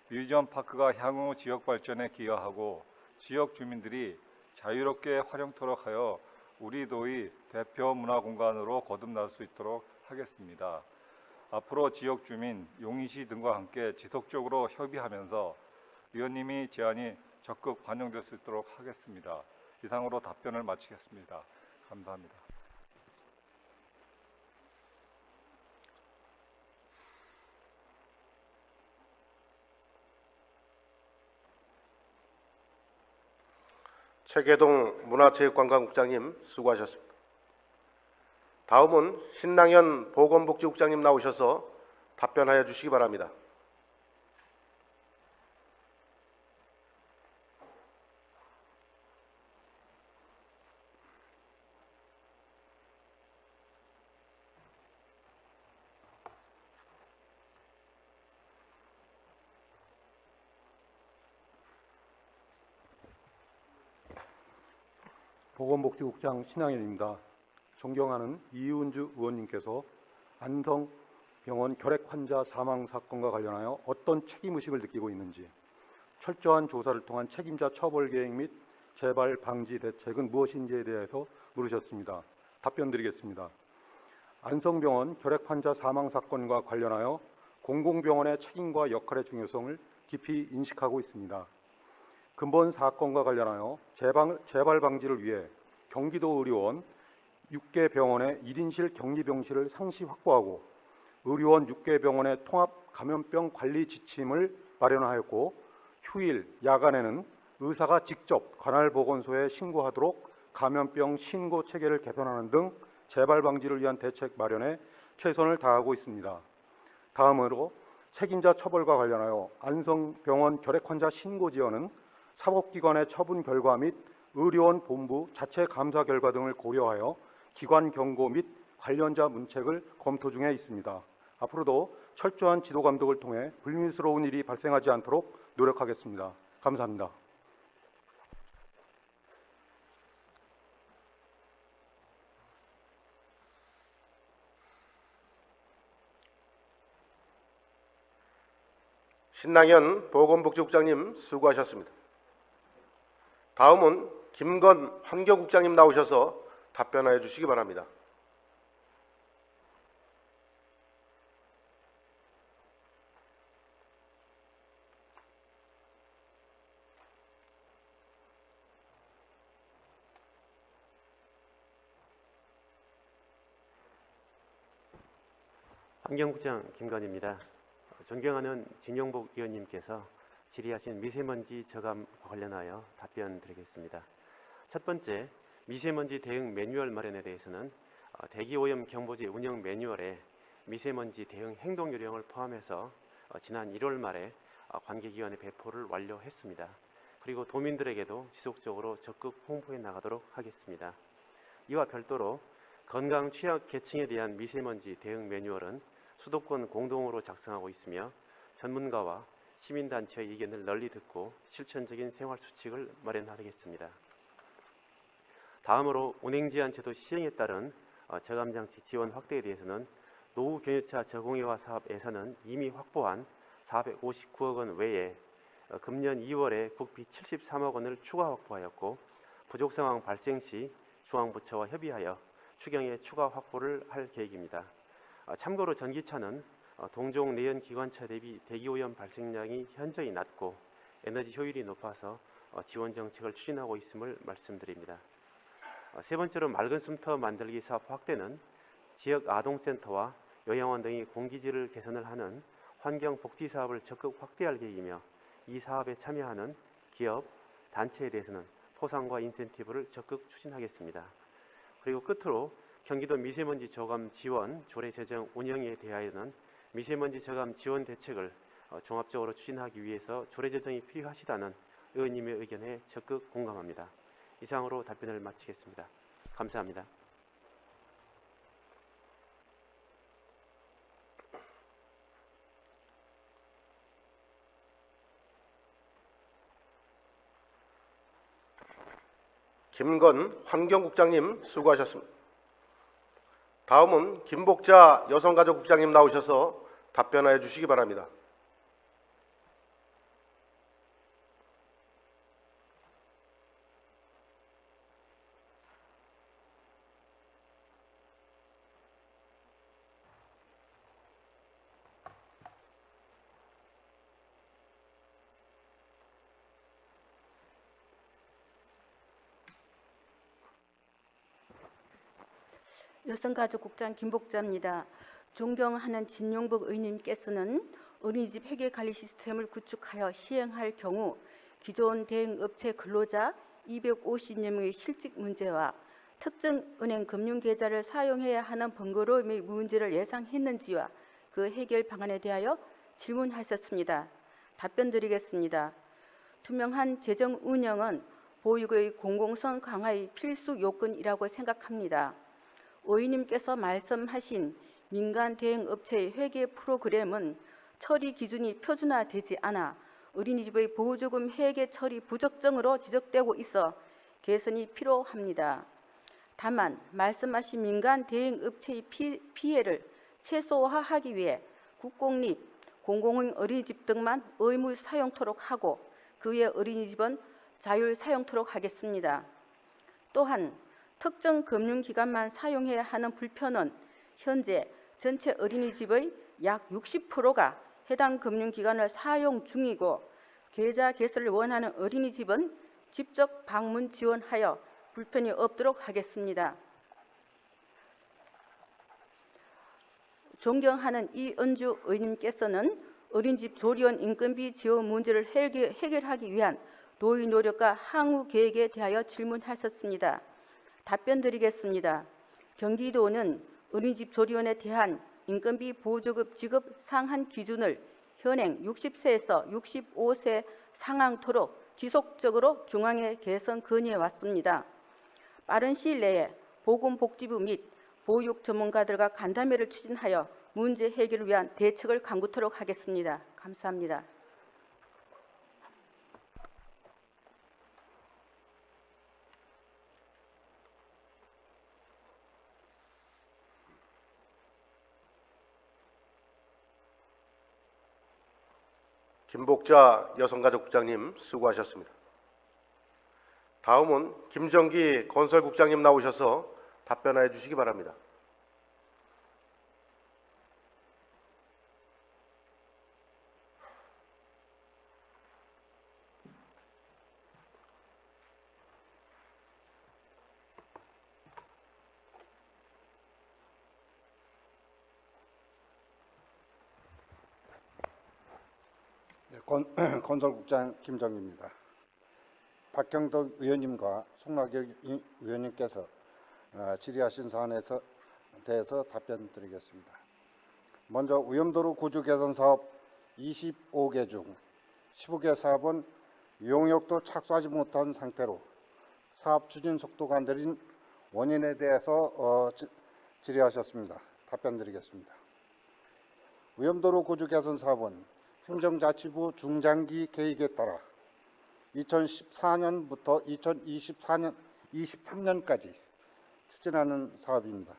뮤지엄 파크가 향후 지역 발전에 기여하고 지역 주민들이 자유롭게 활용토록 하여 우리 도의 대표 문화공간으로 거듭날 수 있도록 하겠습니다. 앞으로 지역 주민, 용인시 등과 함께 지속적으로 협의하면서 의원님이 제안이 적극 반영될 수 있도록 하겠습니다. 이상으로 답변을 마치겠습니다. 감사합니다. 최계동 문화체육관광국장님 수고하셨습니다. 다음은 신낭현 보건복지국장님 나오셔서 답변하여 주시기 바랍니다. 보건복지국장 신양현입니다. 존경하는 이은주 의원님께서 안성병원 결핵 환자 사망 사건과 관련하여 어떤 책임의식을 느끼고 있는지, 철저한 조사를 통한 책임자 처벌 계획 및 재발 방지 대책은 무엇인지에 대해서 물으셨습니다. 답변드리겠습니다. 안성병원 결핵 환자 사망 사건과 관련하여 공공병원의 책임과 역할의 중요성을 깊이 인식하고 있습니다. 근본 사건과 관련하여 재발 방지를 위해 경기도 의료원 6개 병원의 1인실 격리병실을 상시 확보하고 의료원 6개 병원의 통합 감염병 관리 지침을 마련하였고, 휴일, 야간에는 의사가 직접 관할보건소에 신고하도록 감염병 신고 체계를 개선하는 등 재발 방지를 위한 대책 마련에 최선을 다하고 있습니다. 다음으로 책임자 처벌과 관련하여 안성병원 결핵 환자 신고 지원은 사법기관의 처분 결과 및 의료원 본부 자체 감사 결과 등을 고려하여 기관 경고 및 관련자 문책을 검토 중에 있습니다. 앞으로도 철저한 지도 감독을 통해 불미스러운 일이 발생하지 않도록 노력하겠습니다. 감사합니다. 신낭현 보건복지국장님 수고하셨습니다. 다음은 김건 환경국장님 나오셔서 답변하여 주시기 바랍니다. 환경국장 김건입니다. 존경하는 진영복 의원님께서 질의하신 미세먼지 저감 관련하여 답변드리겠습니다. 첫 번째, 미세먼지 대응 매뉴얼 마련에 대해서는 대기오염 경보지 운영 매뉴얼에 미세먼지 대응 행동 요령을 포함해서 지난 1월 말에 관계기관에 배포를 완료했습니다. 그리고 도민들에게도 지속적으로 적극 홍보해 나가도록 하겠습니다. 이와 별도로 건강 취약 계층에 대한 미세먼지 대응 매뉴얼은 수도권 공동으로 작성하고 있으며 전문가와 시민단체의 의견을 널리 듣고 실천적인 생활수칙을 마련하겠습니다. 다음으로 운행제한 제도 시행에 따른 저감장치 지원 확대에 대해서는 노후 경유차 저공유화 사업 예산은 이미 확보한 459억 원 외에 금년 2월에 국비 73억 원을 추가 확보하였고, 부족 상황 발생 시 중앙부처와 협의하여 추경에 추가 확보를 할 계획입니다. 참고로 전기차는 동종 내연 기관차 대비 대기오염 발생량이 현저히 낮고 에너지 효율이 높아서 지원 정책을 추진하고 있음을 말씀드립니다. 세 번째로 맑은 쉼터 만들기 사업 확대는 지역 아동센터와 요양원 등이 공기질을 개선을 하는 환경복지 사업을 적극 확대할 계획이며, 이 사업에 참여하는 기업, 단체에 대해서는 포상과 인센티브를 적극 추진하겠습니다. 그리고 끝으로 경기도 미세먼지 저감 지원 조례 제정 운영에 대하여는 미세먼지 저감 지원 대책을 종합적으로 추진하기 위해서 조례 제정이 필요하시다는 의원님의 의견에 적극 공감합니다. 이상으로 답변을 마치겠습니다. 감사합니다. 김건 환경국장님 수고하셨습니다. 다음은 김복자 여성가족국장님 나오셔서 답변하여 주시기 바랍니다. 여성가족국장 김복자입니다. 존경하는 진용복 의원님께서는 어린이집 회계관리 시스템을 구축하여 시행할 경우 기존 대행업체 근로자 250여 명의 실직 문제와 특정 은행 금융계좌를 사용해야 하는 번거로움의 문제를 예상했는지와 그 해결 방안에 대하여 질문하셨습니다. 답변드리겠습니다. 투명한 재정 운영은 보육의 공공성 강화의 필수 요건이라고 생각합니다. 의원님께서 말씀하신 민간 대행업체의 회계 프로그램은 처리 기준이 표준화되지 않아 어린이집의 보조금 회계 처리 부적정으로 지적되고 있어 개선이 필요합니다. 다만 말씀하신 민간 대행업체의 피해를 최소화하기 위해 국공립, 공공형 어린이집 등만 의무 사용토록 하고 그 외 어린이집은 자율 사용토록 하겠습니다. 또한 특정 금융기관만 사용해야 하는 불편은 현재 전체 어린이집의 약 60%가 해당 금융기관을 사용 중이고 계좌 개설을 원하는 어린이집은 직접 방문 지원하여 불편이 없도록 하겠습니다. 존경하는 이은주 의원님께서는 어린이집 조리원 인건비 지원 문제를 해결하기 위한 도의 노력과 향후 계획에 대하여 질문하셨습니다. 답변드리겠습니다. 경기도는 어린이집 조리원에 대한 인건비 보조금 지급 상한 기준을 현행 60세에서 65세 상향토록 지속적으로 중앙에 개선 건의해 왔습니다. 빠른 시일 내에 보건복지부 및 보육 전문가들과 간담회를 추진하여 문제 해결을 위한 대책을 강구토록 하겠습니다. 감사합니다. 김복자 여성가족국장님 수고하셨습니다. 다음은 김정기 건설국장님 나오셔서 답변하여 주시기 바랍니다. 건설국장 김정기입니다. 박경덕 의원님과 송낙엽 의원님께서 질의하신 사안에 대해서 답변드리겠습니다. 먼저 위험도로 구조 개선 사업 25개 중 15개 사업은 용역도 착수하지 못한 상태로 사업 추진 속도가 느린 원인에 대해서 질의하셨습니다. 답변드리겠습니다. 위험도로 구조 개선 사업은 행정자치부 중장기 계획에 따라 2014년부터 2023년까지 추진하는 사업입니다.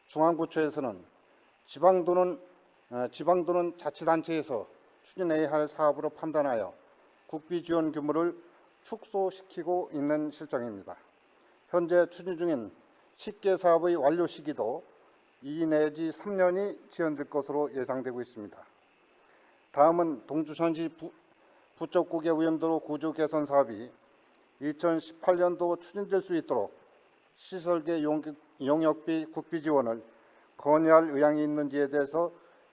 중앙부처에서는 지방도는 자치단체에서 추진해야 할 사업으로 판단하여 국비 지원 규모를 축소시키고 있는 실정입니다. 현재 추진 중인 10개 사업의 완료 시기도 2 내지 3년이 지연될 것으로 예상되고 있습니다. 다음은 동주천시 부쩍국의 위험도로 구조 개선 사업이 2018년도 추진될 수 있도록 시설계 용역비 국비 지원을 건의할 의향이 있는지에 대해서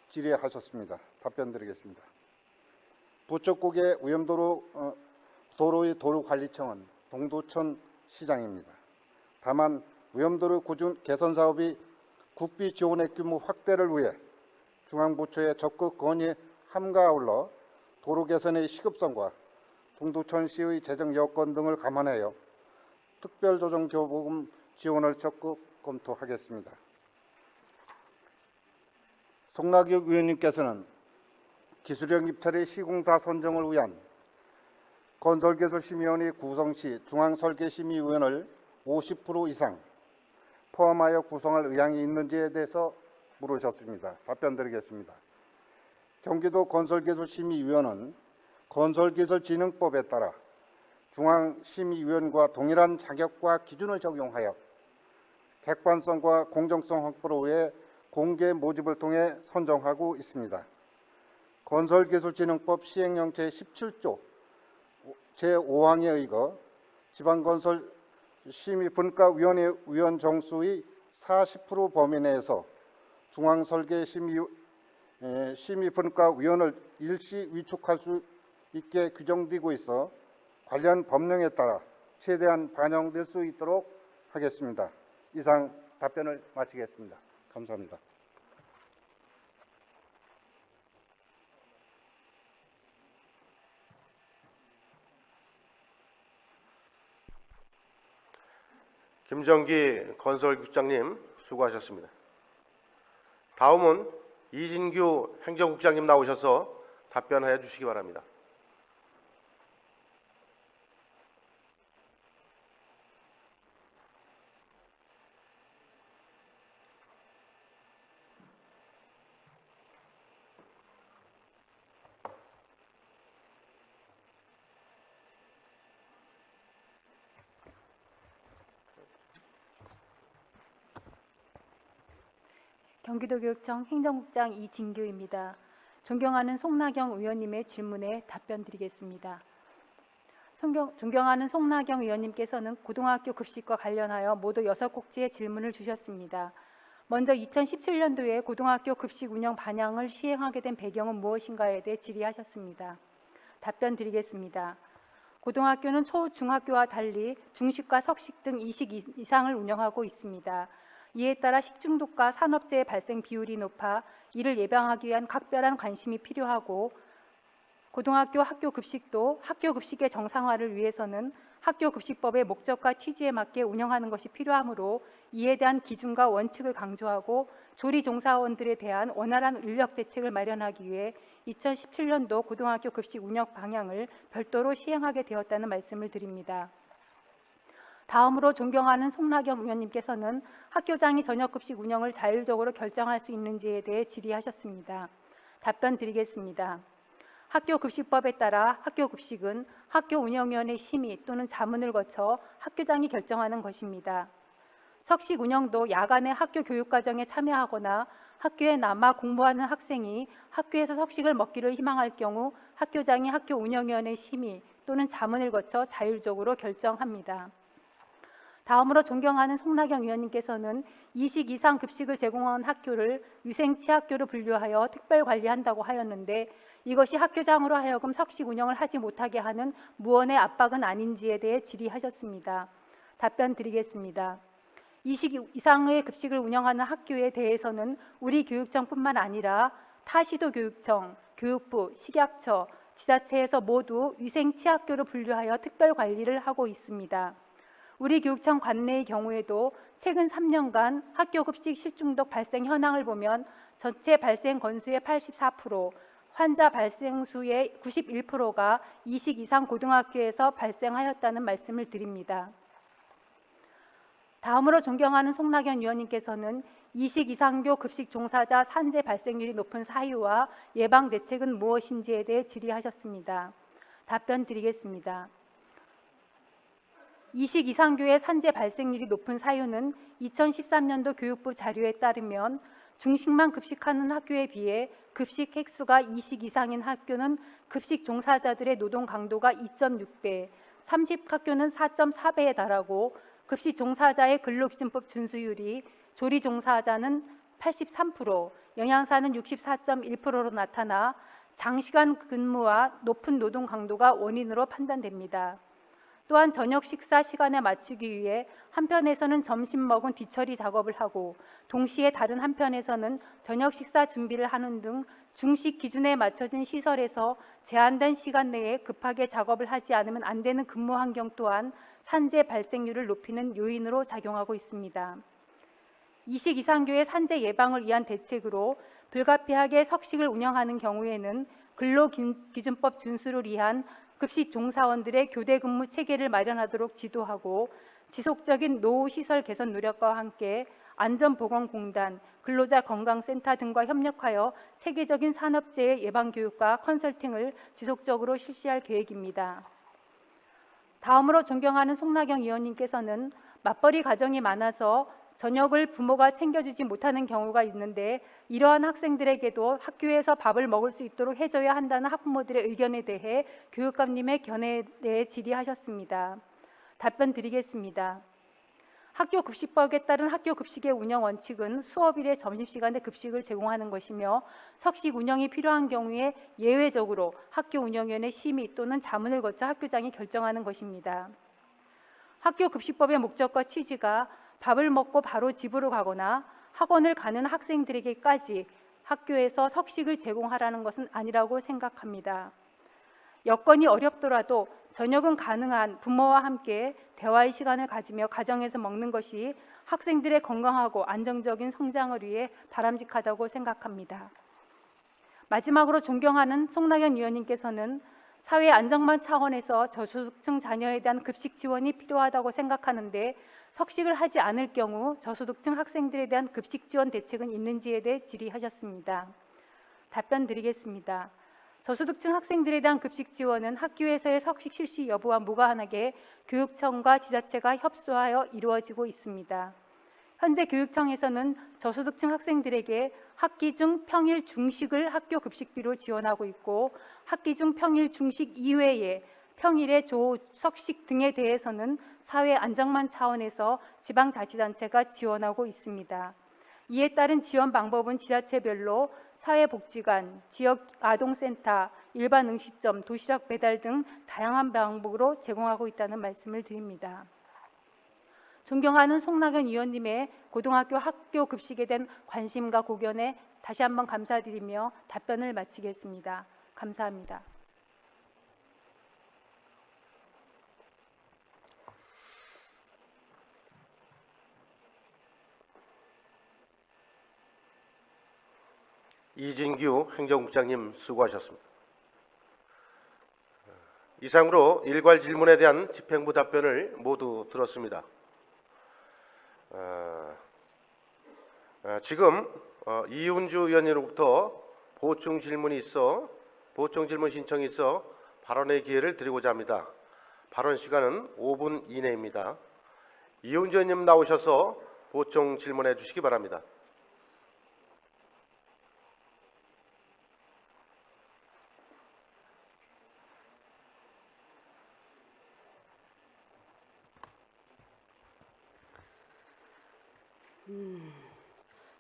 질의하셨습니다. 답변드리겠습니다. 부쩍국의 위험도로 도로의 도로관리청은 동두천 시장입니다. 다만 위험도로 구준 개선 사업이 국비 지원액 규모 확대를 위해 중앙부처의 적극 건의함과 아울러 도로 개선의 시급성과 동두천시의 재정 여건 등을 감안하여 특별조정교부금 지원을 적극 검토하겠습니다. 송낙엽 의원님께서는 기술형 입찰의 시공사 선정을 위한 건설기술심의위원회 구성 시 중앙설계심의위원을 50% 이상 포함하여 구성할 의향이 있는지에 대해서 물으셨습니다. 답변드리겠습니다. 경기도 건설기술심의위원은 건설기술진흥법에 따라 중앙심의위원과 동일한 자격과 기준을 적용하여 객관성과 공정성 확보를 위해 공개 모집을 통해 선정하고 있습니다. 건설기술진흥법 시행령 제17조 제5항에 의거 지방건설심의분과위원회 위원 정수의 40% 범위 내에서 중앙설계심의분과위원을 일시 위촉할 수 있게 규정되고 있어 관련 법령에 따라 최대한 반영될 수 있도록 하겠습니다. 이상 답변을 마치겠습니다. 감사합니다. 김정기 건설국장님 수고하셨습니다. 다음은 이진규 행정국장님 나오셔서 답변해 주시기 바랍니다. 경기도교육청 행정국장 이진규입니다. 존경하는 송나경 의원님의 질문에 답변드리겠습니다. 존경하는 송나경 의원님께서는 고등학교 급식과 관련하여 모두 6곡지의 질문을 주셨습니다. 먼저 2017년도에 고등학교 급식 운영 반영을 시행하게 된 배경은 무엇인가에 대해 질의하셨습니다. 답변드리겠습니다. 고등학교는 초, 중학교와 달리 중식과 석식 등 2식 이상을 운영하고 있습니다. 이에 따라 식중독과 산업재해 발생 비율이 높아 이를 예방하기 위한 각별한 관심이 필요하고 고등학교 학교 급식도 학교 급식의 정상화를 위해서는 학교급식법의 목적과 취지에 맞게 운영하는 것이 필요하므로 이에 대한 기준과 원칙을 강조하고 조리 종사원들에 대한 원활한 인력 대책을 마련하기 위해 2017년도 고등학교 급식 운영 방향을 별도로 시행하게 되었다는 말씀을 드립니다. 다음으로 존경하는 송나경 의원님께서는 학교장이 저녁급식 운영을 자율적으로 결정할 수 있는지에 대해 질의하셨습니다. 답변드리겠습니다. 학교급식법에 따라 학교급식은 학교운영위원회 심의 또는 자문을 거쳐 학교장이 결정하는 것입니다. 석식 운영도 야간에 학교 교육과정에 참여하거나 학교에 남아 공부하는 학생이 학교에서 석식을 먹기를 희망할 경우 학교장이 학교운영위원회 심의 또는 자문을 거쳐 자율적으로 결정합니다. 다음으로 존경하는 송나경 의원님께서는 2식 이상 급식을 제공하는 학교를 위생치학교로 분류하여 특별관리한다고 하였는데 이것이 학교장으로 하여금 석식 운영을 하지 못하게 하는 무언의 압박은 아닌지에 대해 질의하셨습니다. 답변드리겠습니다. 2식 이상의 급식을 운영하는 학교에 대해서는 우리 교육청뿐만 아니라 타시도 교육청, 교육부, 식약처, 지자체에서 모두 위생치학교로 분류하여 특별관리를 하고 있습니다. 우리 교육청 관내의 경우에도 최근 3년간 학교급식 실중독 발생 현황을 보면 전체 발생 건수의 84%, 환자 발생 수의 91%가 2식 이상 고등학교에서 발생하였다는 말씀을 드립니다. 다음으로 존경하는 송나경 의원님께서는 2식 이상교 급식 종사자 산재 발생률이 높은 사유와 예방 대책은 무엇인지에 대해 질의하셨습니다. 답변드리겠습니다. 2식 이상교의 산재 발생률이 높은 사유는 2013년도 교육부 자료에 따르면 중식만 급식하는 학교에 비해 급식 횟수가 2식 이상인 학교는 급식 종사자들의 노동 강도가 2.6배, 30학교는 4.4배에 달하고 급식 종사자의 근로기준법 준수율이 조리 종사자는 83%, 영양사는 64.1%로 나타나 장시간 근무와 높은 노동 강도가 원인으로 판단됩니다. 또한 저녁 식사 시간에 맞추기 위해 한편에서는 점심 먹은 뒤처리 작업을 하고 동시에 다른 한편에서는 저녁 식사 준비를 하는 등 중식 기준에 맞춰진 시설에서 제한된 시간 내에 급하게 작업을 하지 않으면 안 되는 근무 환경 또한 산재 발생률을 높이는 요인으로 작용하고 있습니다. 이식 이상교의 산재 예방을 위한 대책으로 불가피하게 석식을 운영하는 경우에는 근로기준법 준수를 위한 급식 종사원들의 교대 근무 체계를 마련하도록 지도하고 지속적인 노후 시설 개선 노력과 함께 안전보건공단, 근로자 건강센터 등과 협력하여 체계적인 산업재해 예방 교육과 컨설팅을 지속적으로 실시할 계획입니다. 다음으로 존경하는 송나경 의원님께서는 맞벌이 가정이 많아서 저녁을 부모가 챙겨주지 못하는 경우가 있는데 이러한 학생들에게도 학교에서 밥을 먹을 수 있도록 해줘야 한다는 학부모들의 의견에 대해 교육감님의 견해에 대해 질의하셨습니다. 답변 드리겠습니다. 학교급식법에 따른 학교급식의 운영 원칙은 수업일에 점심시간에 급식을 제공하는 것이며 석식 운영이 필요한 경우에 예외적으로 학교운영위원회 심의 또는 자문을 거쳐 학교장이 결정하는 것입니다. 학교급식법의 목적과 취지가 밥을 먹고 바로 집으로 가거나 학원을 가는 학생들에게까지 학교에서 석식을 제공하라는 것은 아니라고 생각합니다. 여건이 어렵더라도 저녁은 가능한 부모와 함께 대화의 시간을 가지며 가정에서 먹는 것이 학생들의 건강하고 안정적인 성장을 위해 바람직하다고 생각합니다. 마지막으로 존경하는 송나경 의원님께서는 사회 안정망 차원에서 저소득층 자녀에 대한 급식 지원이 필요하다고 생각하는데 석식을 하지 않을 경우 저소득층 학생들에 대한 급식 지원 대책은 있는지에 대해 질의하셨습니다. 답변 드리겠습니다. 저소득층 학생들에 대한 급식 지원은 학교에서의 석식 실시 여부와 무관하게 교육청과 지자체가 협소하여 이루어지고 있습니다. 현재 교육청에서는 저소득층 학생들에게 학기 중 평일 중식을 학교 급식비로 지원하고 있고 학기 중 평일 중식 이외에 평일에 석식 등에 대해서는 사회 안정망 차원에서 지방자치단체가 지원하고 있습니다. 이에 따른 지원 방법은 지자체별로 사회복지관, 지역아동센터, 일반 응시점, 도시락 배달 등 다양한 방법으로 제공하고 있다는 말씀을 드립니다. 존경하는 송나경 의원님의 고등학교 학교 급식에 대한 관심과 고견에 다시 한번 감사드리며 답변을 마치겠습니다. 감사합니다. 이진규 행정국장님 수고하셨습니다. 이상으로 일괄 질문에 대한 집행부 답변을 모두 들었습니다. 지금 이훈주 의원님으로부터 보충 질문 신청이 있어 발언의 기회를 드리고자 합니다. 발언 시간은 5분 이내입니다. 이훈주 의원님 나오셔서 보충 질문해 주시기 바랍니다.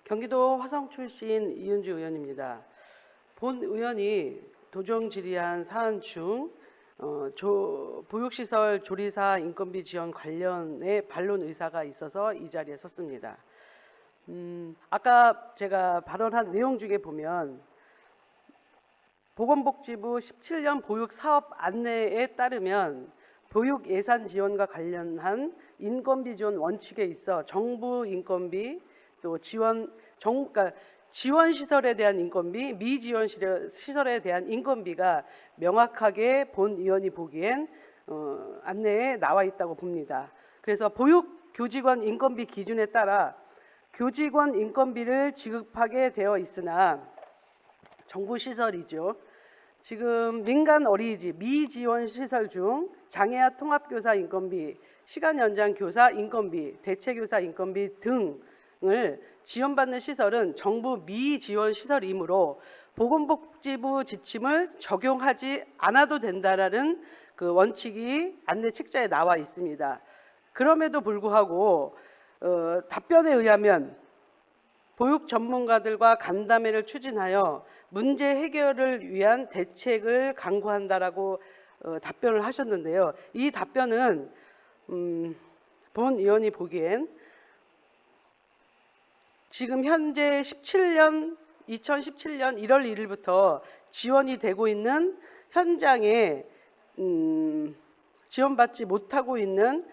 경기도 화성 출신 이은주 의원입니다. 본 의원이 도정 질의한 사안 중 보육시설 조리사 인건비 지원 관련해 반론 의사가 있어서 이 자리에 섰습니다. 아까 제가 발언한 내용 중에 보면 보건복지부 17년 보육사업 안내에 따르면 보육 예산 지원과 관련한 인건비 지원 원칙에 있어 정부 인건비 또 그러니까 지원 시설에 대한 인건비, 미지원 시설에 대한 인건비가 명확하게 본 의원이 보기엔 안내에 나와 있다고 봅니다. 그래서 보육 교직원 인건비 기준에 따라 교직원 인건비를 지급하게 되어 있으나 정부 시설이죠. 지금 민간 어린이집 미지원 시설 중 장애아 통합교사 인건비, 시간 연장 교사 인건비, 대체교사 인건비 등을 지원받는 시설은 정부 미지원 시설이므로 보건복지부 지침을 적용하지 않아도 된다라는 그 원칙이 안내 책자에 나와 있습니다. 그럼에도 불구하고 답변에 의하면 보육 전문가들과 간담회를 추진하여 문제 해결을 위한 대책을 강구한다라고 답변을 하셨는데요. 이 답변은 본 의원이 보기엔 지금 현재 2017년 1월 1일부터 지원이 되고 있는 현장에 지원받지 못하고 있는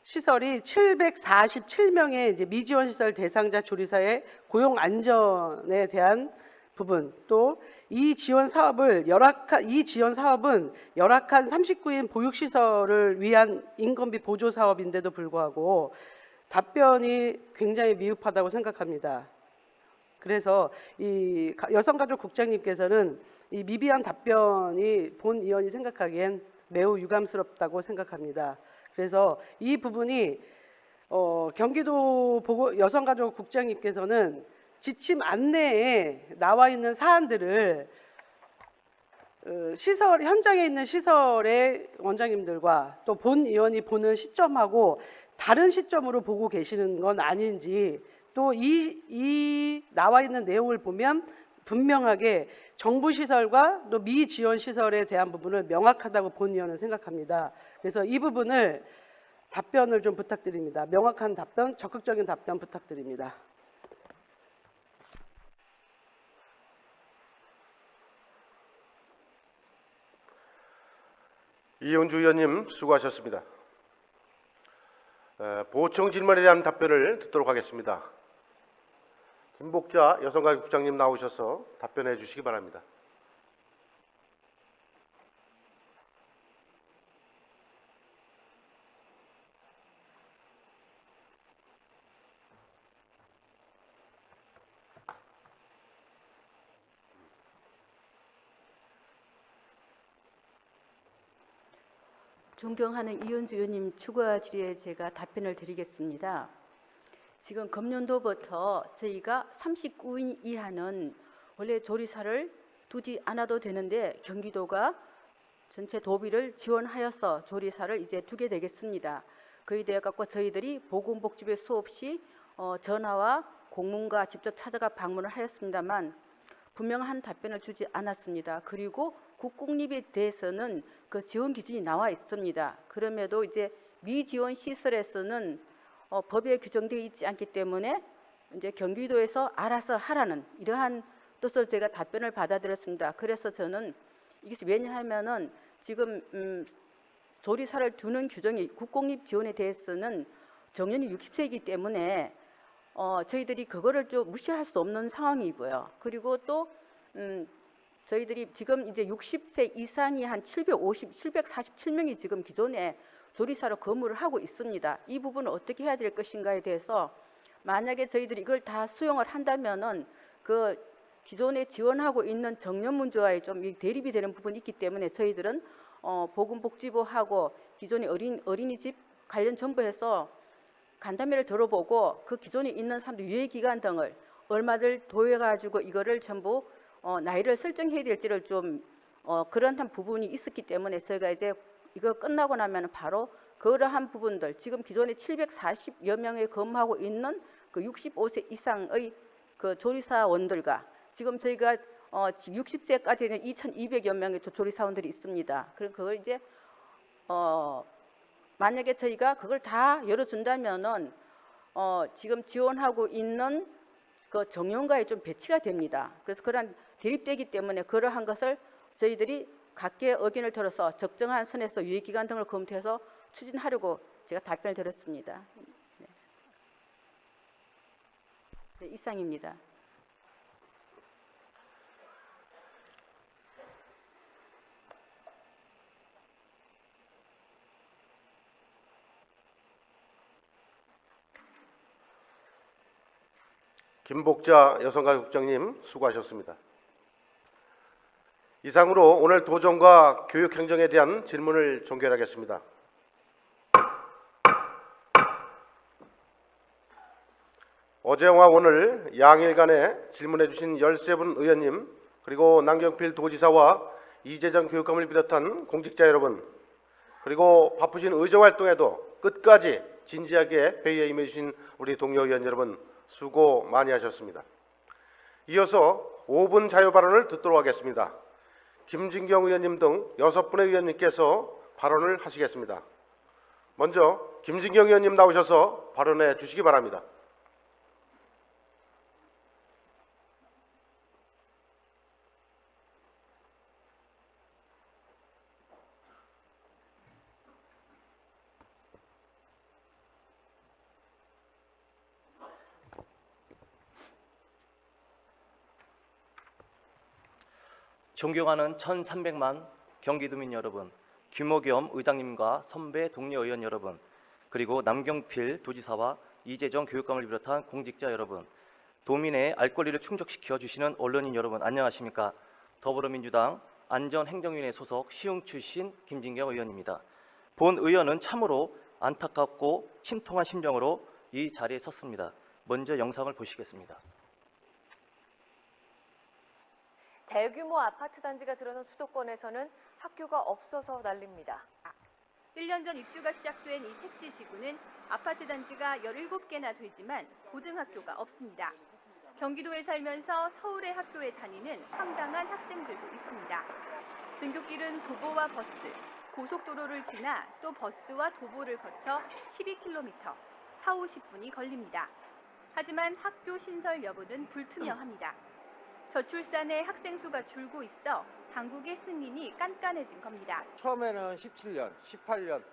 시설이 747명의 이제 미지원 시설 대상자 조리사의 고용 안전에 대한 부분, 또 이 지원 사업은 열악한 39인 보육 시설을 위한 인건비 보조 사업인데도 불구하고 답변이 굉장히 미흡하다고 생각합니다. 그래서 이 여성가족국장님께서는 이 미비한 답변이 본 의원이 생각하기엔 매우 유감스럽다고 생각합니다. 그래서 이 부분이 경기도 여성가족국장님께서는 지침 안내에 나와 있는 사안들을 현장에 있는 시설의 원장님들과 또 본 의원이 보는 시점하고 다른 시점으로 보고 계시는 건 아닌지, 또 이 나와 있는 내용을 보면 분명하게 정부 시설과 또 미지원 시설에 대한 부분을 명확하다고 본 의원은 생각합니다. 그래서 이 부분을 답변을 좀 부탁드립니다. 명확한 답변, 적극적인 답변 부탁드립니다. 이은주 의원님 수고하셨습니다. 보충 질문에 대한 답변을 듣도록 하겠습니다. 김복자 여성가족부장님 나오셔서 답변해 주시기 바랍니다. 존경하는 이은주 의원님 추가 질의에 제가 답변을 드리겠습니다. 지금 금년도부터 저희가 39인 이하는 원래 조리사를 두지 않아도 되는데 경기도가 전체 도비를 지원하여서 조리사를 이제 두게 되겠습니다. 그에 대해 갖고 저희들이 보건복지부에 수없이 전화와 공문과 직접 찾아가 방문을 하였습니다만 분명한 답변을 주지 않았습니다. 그리고 국공립에 대해서는 그 지원 기준이 나와 있습니다. 그럼에도 이제 미지원 시설에서는 법에 규정되어 있지 않기 때문에 이제 경기도에서 알아서 하라는 이러한 뜻으로 제가 답변을 받아들였습니다. 그래서 저는 이게 왜냐하면은 지금 조리사를 두는 규정이 국공립 지원에 대해서는 정년이 60세이기 때문에 저희들이 그거를 좀 무시할 수 없는 상황이고요. 그리고 또 저희들이 지금 이제 60세 이상이 한 747명이 지금 기존에 조리사로 근무를 하고 있습니다. 이 부분을 어떻게 해야 될 것인가에 대해서 만약에 저희들이 이걸 다 수용을 한다면은 그 기존에 지원하고 있는 정년 문제와의 좀 대립이 되는 부분이 있기 때문에 저희들은 보건복지부하고 기존의 어린이집 관련 정부에서 간담회를 들어보고 그 기존에 있는 사람들 유예기간 등을 얼마들 도해가지고 이거를 전부 나이를 설정해야 될지를 좀 그런 부분이 있었기 때문에 저희가 이제 이거 끝나고 나면 바로 그러한 부분들 지금 기존에 740여 명에 근무하고 있는 그 65세 이상의 그 조리사원들과 지금 저희가 60세까지는 2,200여 명의 조리사원들이 있습니다. 그럼 그걸 이제 만약에 저희가 그걸 다 열어준다면은 지금 지원하고 있는 그 정년과에 좀 배치가 됩니다. 그래서 그러한 대립되기 때문에 그러한 것을 저희들이 각계 의견을 들어서 적정한 선에서 유예기간 등을 검토해서 추진하려고 제가 답변을 드렸습니다. 네, 이상입니다. 김복자 여성가족국장님 수고하셨습니다. 이상으로 오늘 도정과 교육행정에 대한 질문을 종결하겠습니다. 어제와 오늘 양일간에 질문해 주신 13분 의원님 그리고 남경필 도지사와 이재정 교육감을 비롯한 공직자 여러분 그리고 바쁘신 의정활동에도 끝까지 진지하게 회의에 임해 주신 우리 동료 의원 여러분 수고 많이 하셨습니다. 이어서 5분 자유 발언을 듣도록 하겠습니다. 김진경 의원님 등 6분의 의원님께서 발언을 하시겠습니다. 먼저 김진경 의원님 나오셔서 발언해 주시기 바랍니다. 존경하는 1300만 경기도민 여러분, 김호겸 의장님과 선배 동료 의원 여러분, 그리고 남경필 도지사와 이재정 교육감을 비롯한 공직자 여러분, 도민의 알 권리를 충족시켜 주시는 언론인 여러분, 안녕하십니까? 더불어민주당 안전행정위원회 소속 시흥 출신 김진경 의원입니다. 본 의원은 참으로 안타깝고 심통한 심정으로 이 자리에 섰습니다. 먼저 영상을 보시겠습니다. 대규모 아파트 단지가 드러난 수도권에서는 학교가 없어서 난립니다. 1년 전 입주가 시작된 이 택지 지구는 아파트 단지가 17개나 되지만 고등학교가 없습니다. 경기도에 살면서 서울의 학교에 다니는 황당한 학생들도 있습니다. 등굣길은 도보와 버스, 고속도로를 지나 또 버스와 도보를 거쳐 12km, 40-50분이 걸립니다. 하지만 학교 신설 여부는 불투명합니다. 저출산의 학생 수가 줄고 있어 당국의 승인이 깐깐해진 겁니다. 처음에는 17년, 18년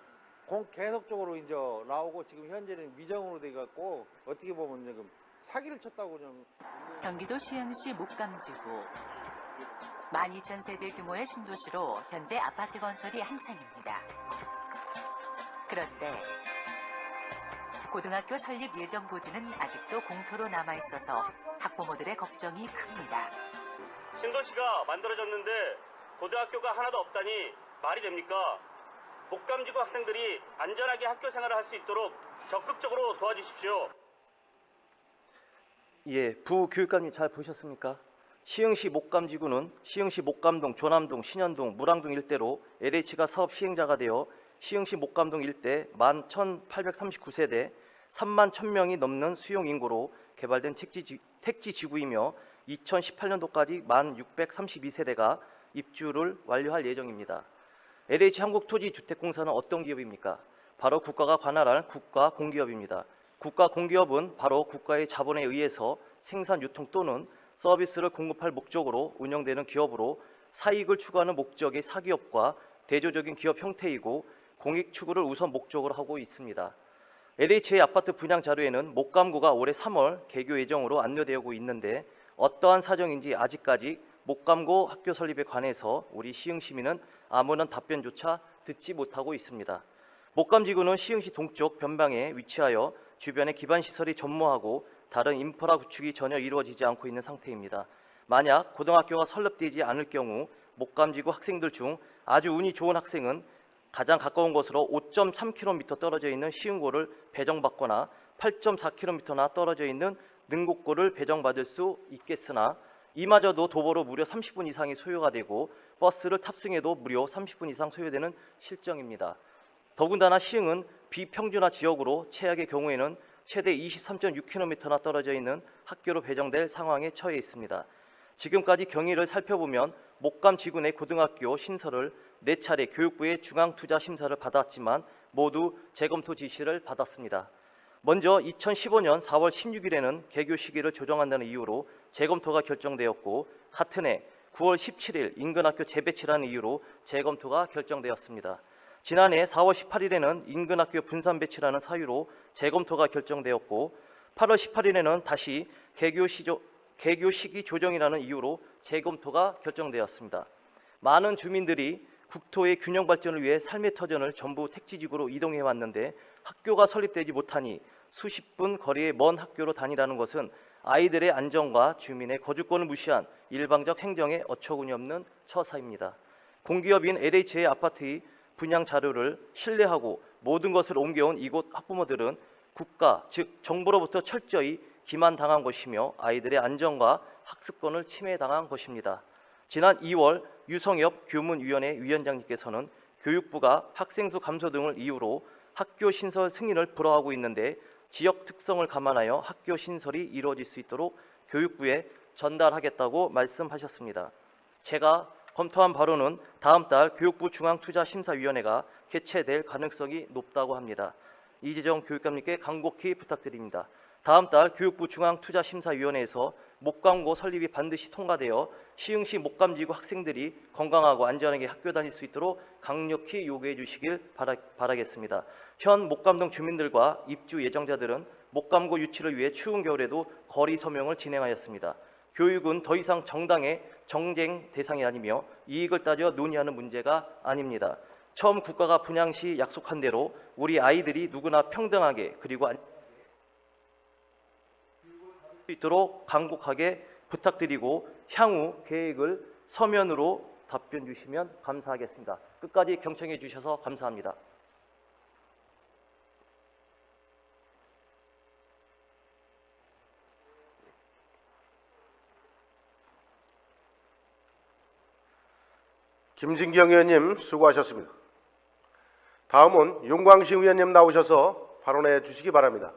계속적으로 이제 나오고 지금 현재는 미정으로 돼 갖고 어떻게 보면 지금 사기를 쳤다고 좀. 경기도 시흥시 목감지구 12,000세대 규모의 신도시로 현재 아파트 건설이 한창입니다. 그런데 고등학교 설립 예정 부지는 아직도 공터로 남아있어서 학부모들의 걱정이 큽니다. 신도시가 만들어졌는데 고등학교가 하나도 없다니 말이 됩니까? 목감지구 학생들이 안전하게 학교 생활을 할 수 있도록 적극적으로 도와주십시오. 예, 부교육감님 잘 보셨습니까? 시흥시 목감지구는 시흥시 목감동, 조남동, 신현동, 물왕동 일대로 LH가 사업 시행자가 되어 시흥시 목감동 일대 11,839세대 3만 1,000명이 넘는 수용 인구로 개발된 택지 지구이며 2018년도까지 1,632세대가 입주를 완료할 예정입니다. LH 한국토지주택공사는 어떤 기업입니까? 바로 국가가 관할할 국가공기업입니다. 국가공기업은 바로 국가의 자본에 의해서 생산, 유통 또는 서비스를 공급할 목적으로 운영되는 기업으로 사익을 추구하는 목적의 사기업과 대조적인 기업 형태이고 공익 추구를 우선 목적으로 하고 있습니다. LH의 아파트 분양 자료에는 목감구가 올해 3월 개교 예정으로 안내되고 있는데 어떠한 사정인지 아직까지 목감구 학교 설립에 관해서 우리 시흥 시민은 아무런 답변조차 듣지 못하고 있습니다. 목감지구는 시흥시 동쪽 변방에 위치하여 주변에 기반시설이 전무하고 다른 인프라 구축이 전혀 이루어지지 않고 있는 상태입니다. 만약 고등학교가 설립되지 않을 경우 목감지구 학생들 중 아주 운이 좋은 학생은 가장 가까운 곳으로 5.3km 떨어져 있는 시흥고를 배정받거나 8.4km나 떨어져 있는 능곡고를 배정받을 수 있겠으나 이마저도 도보로 무려 30분 이상이 소요가 되고 버스를 탑승해도 무려 30분 이상 소요되는 실정입니다. 더군다나 시흥은 비평준화 지역으로 최악의 경우에는 최대 23.6km나 떨어져 있는 학교로 배정될 상황에 처해 있습니다. 지금까지 경위를 살펴보면 목감지구 내 고등학교 신설을 4차례 교육부의 중앙투자심사를 받았지만 모두 재검토 지시를 받았습니다. 먼저 2015년 4월 16일에는 개교 시기를 조정한다는 이유로 재검토가 결정되었고 같은 해 9월 17일 인근학교 재배치라는 이유로 재검토가 결정되었습니다. 지난해 4월 18일에는 인근학교 분산 배치라는 사유로 재검토가 결정되었고 8월 18일에는 다시 개교 시기 조정이라는 이유로 재검토가 결정되었습니다. 많은 주민들이 국토의 균형 발전을 위해 삶의 터전을 전부 택지지구로 이동해 왔는데 학교가 설립되지 못하니 수십 분 거리의 먼 학교로 다니라는 것은 아이들의 안전과 주민의 거주권을 무시한 일방적 행정에 어처구니 없는 처사입니다. 공기업인 LH의 아파트의 분양 자료를 신뢰하고 모든 것을 옮겨온 이곳 학부모들은 국가, 즉 정부로부터 철저히 기만당한 것이며 아이들의 안전과 학습권을 침해당한 것입니다. 지난 2월 유성엽 교문위원회 위원장님께서는 교육부가 학생 수 감소 등을 이유로 학교 신설 승인을 불허하고 있는데 지역 특성을 감안하여 학교 신설이 이루어질 수 있도록 교육부에 전달하겠다고 말씀하셨습니다. 제가 검토한 바로는 다음 달 교육부 중앙투자심사위원회가 개최될 가능성이 높다고 합니다. 이재정 교육감님께 간곡히 부탁드립니다. 다음 달 교육부 중앙투자심사위원회에서 목광고 설립이 반드시 통과되어 시흥시 목감지구 학생들이 건강하고 안전하게 학교 다닐 수 있도록 강력히 요구해 주시길 바라겠습니다. 현 목감동 주민들과 입주 예정자들은 목감고 유치를 위해 추운 겨울에도 거리 서명을 진행하였습니다. 교육은 더 이상 정당의 정쟁 대상이 아니며 이익을 따져 논의하는 문제가 아닙니다. 처음 국가가 분양 시 약속한 대로 우리 아이들이 누구나 평등하게 그리고 수 있도록 간곡하게 부탁드리고 향후 계획을 서면으로 답변 주시면 감사하겠습니다. 끝까지 경청해 주셔서 감사합니다. 김진경 의원님 수고하셨습니다. 다음은 윤광식 의원님 나오셔서 발언해 주시기 바랍니다.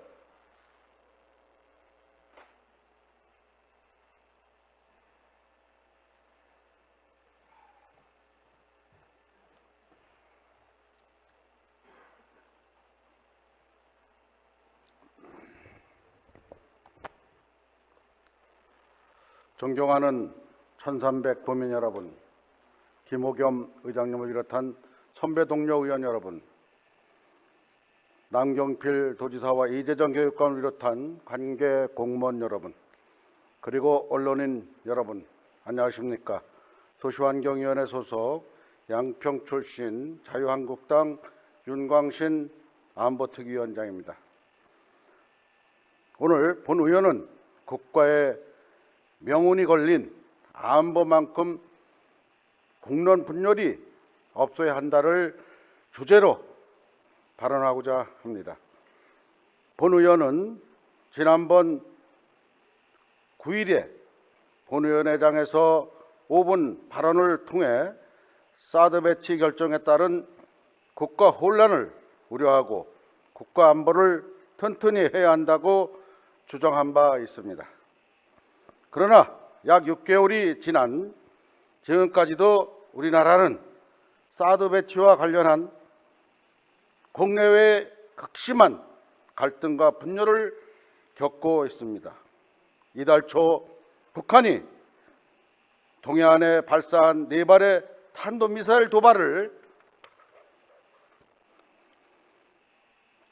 존경하는 1300 도민 여러분, 김호겸 의장님을 비롯한 선배 동료 의원 여러분, 남경필 도지사와 이재정 교육감을 비롯한 관계 공무원 여러분, 그리고 언론인 여러분, 안녕하십니까? 도시환경위원회 소속 양평 출신 자유한국당 윤광신 안보특위위원장입니다. 오늘 본 의원은 국가의 명운이 걸린 안보만큼 국론 분열이 없어야 한다를 주제로 발언하고자 합니다. 본 의원은 지난번 9일에 본의원회장에서 5분 발언을 통해 사드 배치 결정에 따른 국가 혼란을 우려하고 국가 안보를 튼튼히 해야 한다고 주장한 바 있습니다. 그러나 약 6개월이 지난 지금까지도 우리나라는 사드 배치와 관련한 국내외의 극심한 갈등과 분열을 겪고 있습니다. 이달 초 북한이 동해안에 발사한 4발의 탄도미사일 도발을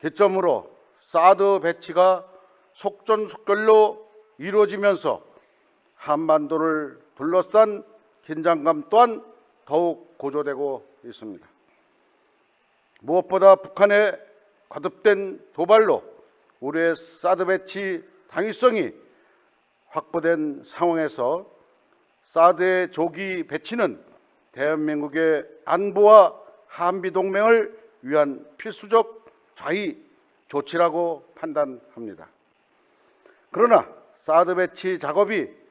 기점으로 사드 배치가 속전속결로 이루어지면서 한반도를 둘러싼 긴장감 또한 더욱 고조되고 있습니다. 무엇보다 북한의 거듭된 도발로 우리의 사드 배치 당위성이 확보된 상황에서 사드의 조기 배치는 대한민국의 안보와 한미동맹을 위한 필수적 자위 조치라고 판단합니다. 그러나 사드 배치 작업이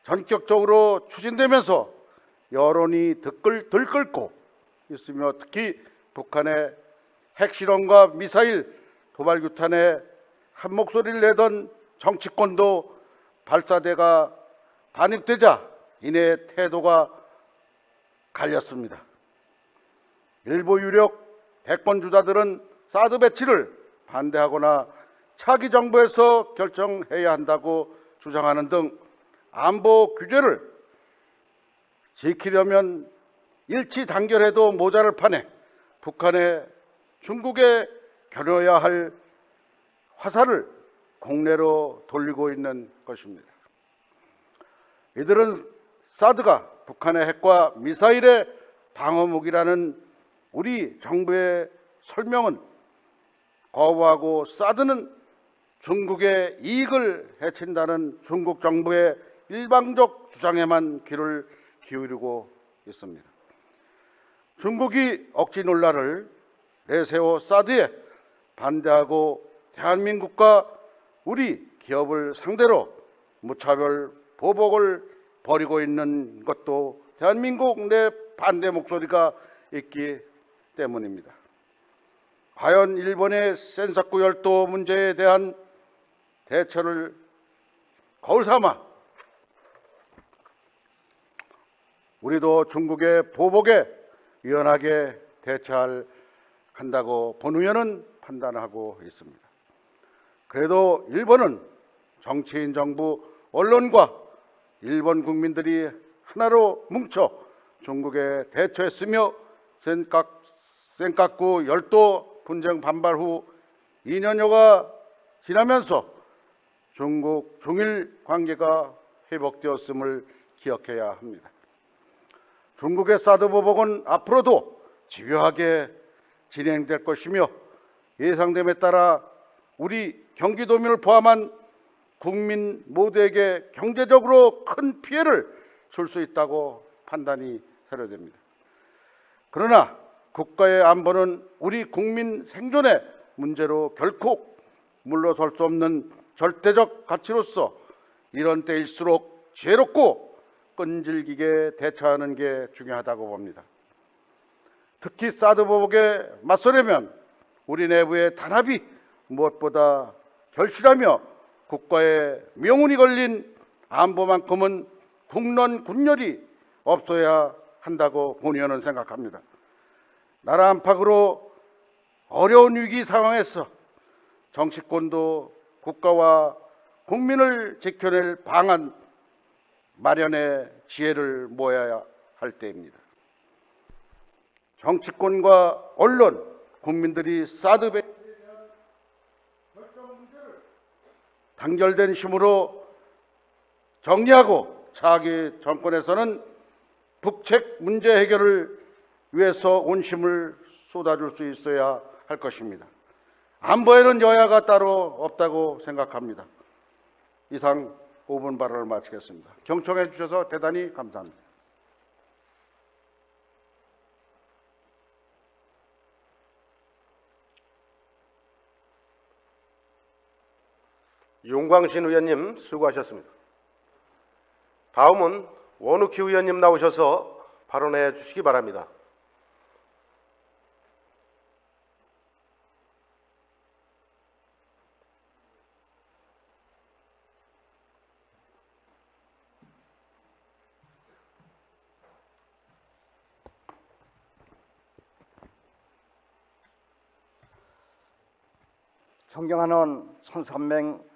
전격적으로 추진되면서 여론이 들끓고 있으며 특히 북한의 핵실험과 미사일 도발 규탄에 한 목소리를 내던 정치권도 발사대가 반입되자 이내 태도가 갈렸습니다. 일부 유력 대권 주자들은 사드 배치를 반대하거나 차기 정부에서 결정해야 한다고 주장하는 등 안보 규제를 지키려면 일치 단결해도 모자랄 판에 북한에 중국에 겨뤄야 할 화살을 국내로 돌리고 있는 것입니다. 이들은 사드가 북한의 핵과 미사일의 방어무기라는 우리 정부의 설명은 거부하고 사드는 중국의 이익을 해친다는 중국 정부의 일방적 주장에만 귀를 기울이고 있습니다. 중국이 억지 논란을 내세워 사드에 반대하고 대한민국과 우리 기업을 상대로 무차별 보복을 벌이고 있는 것도 대한민국 내 반대 목소리가 있기 때문입니다. 과연 일본의 센사쿠 열도 문제에 대한 대처를 거울 삼아 우리도 중국의 보복에 유연하게 대처할 한다고 본 의원은 판단하고 있습니다. 그래도 일본은 정치인, 정부, 언론과 일본 국민들이 하나로 뭉쳐 중국에 대처했으며 센카쿠 열도 분쟁 반발 후 2년여가 지나면서 중국 중일 관계가 회복되었음을 기억해야 합니다. 중국의 사드 보복은 앞으로도 집요하게 진행될 것이며 예상됨에 따라 우리 경기도민을 포함한 국민 모두에게 경제적으로 큰 피해를 줄 수 있다고 판단이 사료됩니다. 그러나 국가의 안보는 우리 국민 생존의 문제로 결코 물러설 수 없는 절대적 가치로서 이런 때일수록 지혜롭고 끈질기게 대처하는 게 중요하다고 봅니다. 특히 사드 보복에 맞서려면 우리 내부의 단합이 무엇보다 결실하며 국가의 명운이 걸린 안보만큼은 국론 군열이 없어야 한다고 본 의원은 생각합니다. 나라 안팎으로 어려운 위기 상황에서 정치권도 국가와 국민을 지켜낼 방안 마련의 지혜를 모아야 할 때입니다. 정치권과 언론, 국민들이 사드 배치에 대한 결정 문제를 단결된 힘으로 정리하고 차기 정권에서는 북핵 문제 해결을 위해서 온 힘을 쏟아줄 수 있어야 할 것입니다. 안보에는 여야가 따로 없다고 생각합니다. 이상 5분 발언을 마치겠습니다. 경청해 주셔서 대단히 감사합니다. 윤광신 의원님 수고하셨습니다. 다음은 원우키 의원님 나오셔서 발언해 주시기 바랍니다. 존경하는 1300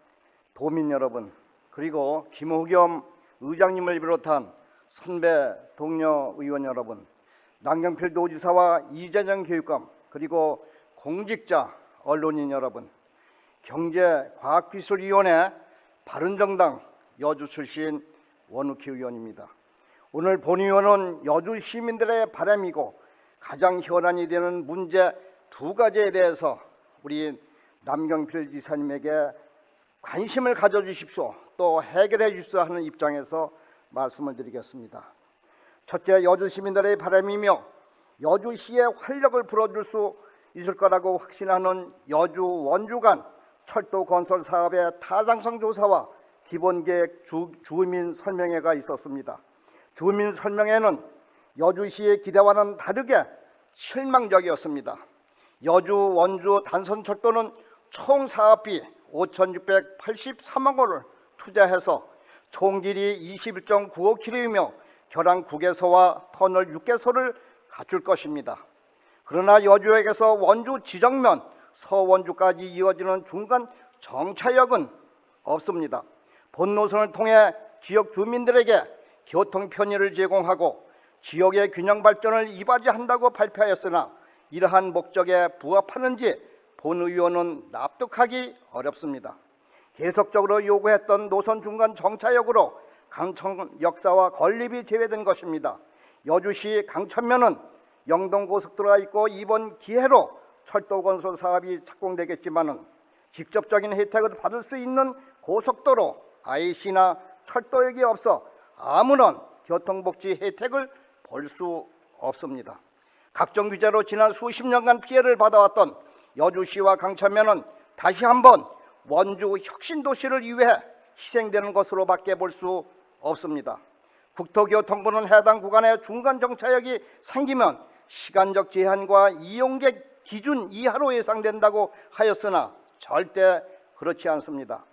도민 여러분, 그리고 김호겸 의장님을 비롯한 선배 동료 의원 여러분, 남경필 도지사와 이재정 교육감, 그리고 공직자 언론인 여러분, 경제과학기술위원회 바른정당 여주 출신 원우키 의원입니다. 오늘 본의원은 여주 시민들의 바람이고 가장 현안이 되는 문제 두 가지에 대해서 우리 남경필 지사님에게 관심을 가져주십시오, 또 해결해 주십시오 하는 입장에서 말씀을 드리겠습니다. 첫째, 여주 시민들의 바람이며 여주시의 활력을 불어줄 수 있을 거라고 확신하는 여주 원주 간 철도 건설 사업의 타당성 조사와 기본계획 주민 설명회가 있었습니다. 주민 설명회는 여주시의 기대와는 다르게 실망적이었습니다. 여주 원주 단선철도는 총 사업비 5,683만 원을 투자해서 총 길이 21.95km이며 결항 9개소와 터널 6개소를 갖출 것입니다. 그러나 여주역에서 원주 지정면 서원주까지 이어지는 중간 정차역은 없습니다. 본 노선을 통해 지역 주민들에게 교통 편의를 제공하고 지역의 균형 발전을 이바지한다고 발표하였으나 이러한 목적에 부합하는지 본 의원은 납득하기 어렵습니다. 계속적으로 요구했던 노선 중간 정차역으로 강천 역사와 건립이 제외된 것입니다. 여주시 강천면은 영동고속도로가 있고 이번 기회로 철도 건설 사업이 착공되겠지만은 직접적인 혜택을 받을 수 있는 고속도로, IC나 철도역이 없어 아무런 교통복지 혜택을 볼 수 없습니다. 각종 규제로 지난 수십 년간 피해를 받아왔던 여주시와 강천면은 다시 한번 원주 혁신도시를 위해 희생되는 것으로밖에 볼 수 없습니다. 국토교통부는 해당 구간에 중간정차역이 생기면 시간적 제한과 이용객 기준 이하로 예상된다고 하였으나 절대 그렇지 않습니다.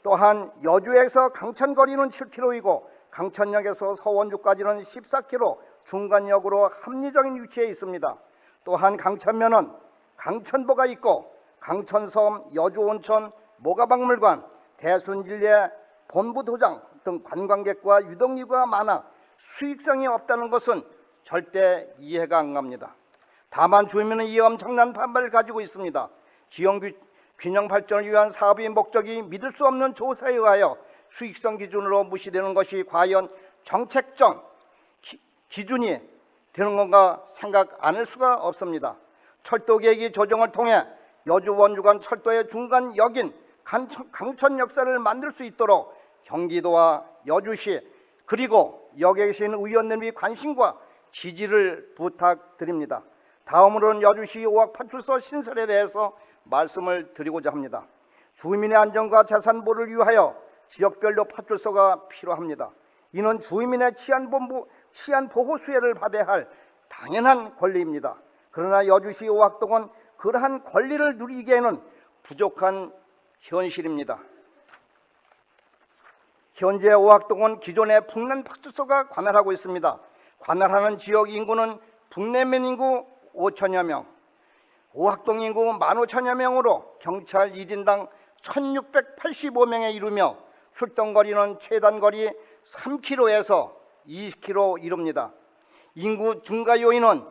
또한 여주에서 강천 거리는 7km이고 강천역에서 서원주까지는 14km 중간역으로 합리적인 위치에 있습니다. 또한 강천면은 강천보가 있고 강천섬, 여주온천, 모가박물관, 대순진례, 본부도장 등 관광객과 유동인구가 많아 수익성이 없다는 것은 절대 이해가 안 갑니다. 다만 주민은 이 엄청난 반발을 가지고 있습니다. 지역 균형 발전을 위한 사업의 목적이 믿을 수 없는 조사에 의하여 수익성 기준으로 무시되는 것이 과연 정책적 기준이 되는 건가 생각 안 할 수가 없습니다. 철도계획이 조정을 통해 여주 원주 간 철도의 중간 역인 강천 역사를 만들 수 있도록 경기도와 여주시 그리고 여기에 계신 의원님의 관심과 지지를 부탁드립니다. 다음으로는 여주시 오악파출소 신설에 대해서 말씀을 드리고자 합니다. 주민의 안전과 재산 보호를 위하여 지역별로 파출소가 필요합니다. 이는 주민의 치안 보호 수혜를 받아야 할 당연한 권리입니다. 그러나 여주시 오악동은 그러한 권리를 누리기에는 부족한 현실입니다. 현재 오악동은 기존의 북남 파출소가 관할하고 있습니다. 관할하는 지역 인구는 북내면 인구 5천여 명, 오악동 인구 15,000여 명으로 경찰 1인당 1,685명에 이르며 출동거리는 최단거리 3km에서 20km 이릅니다. 인구 증가 요인은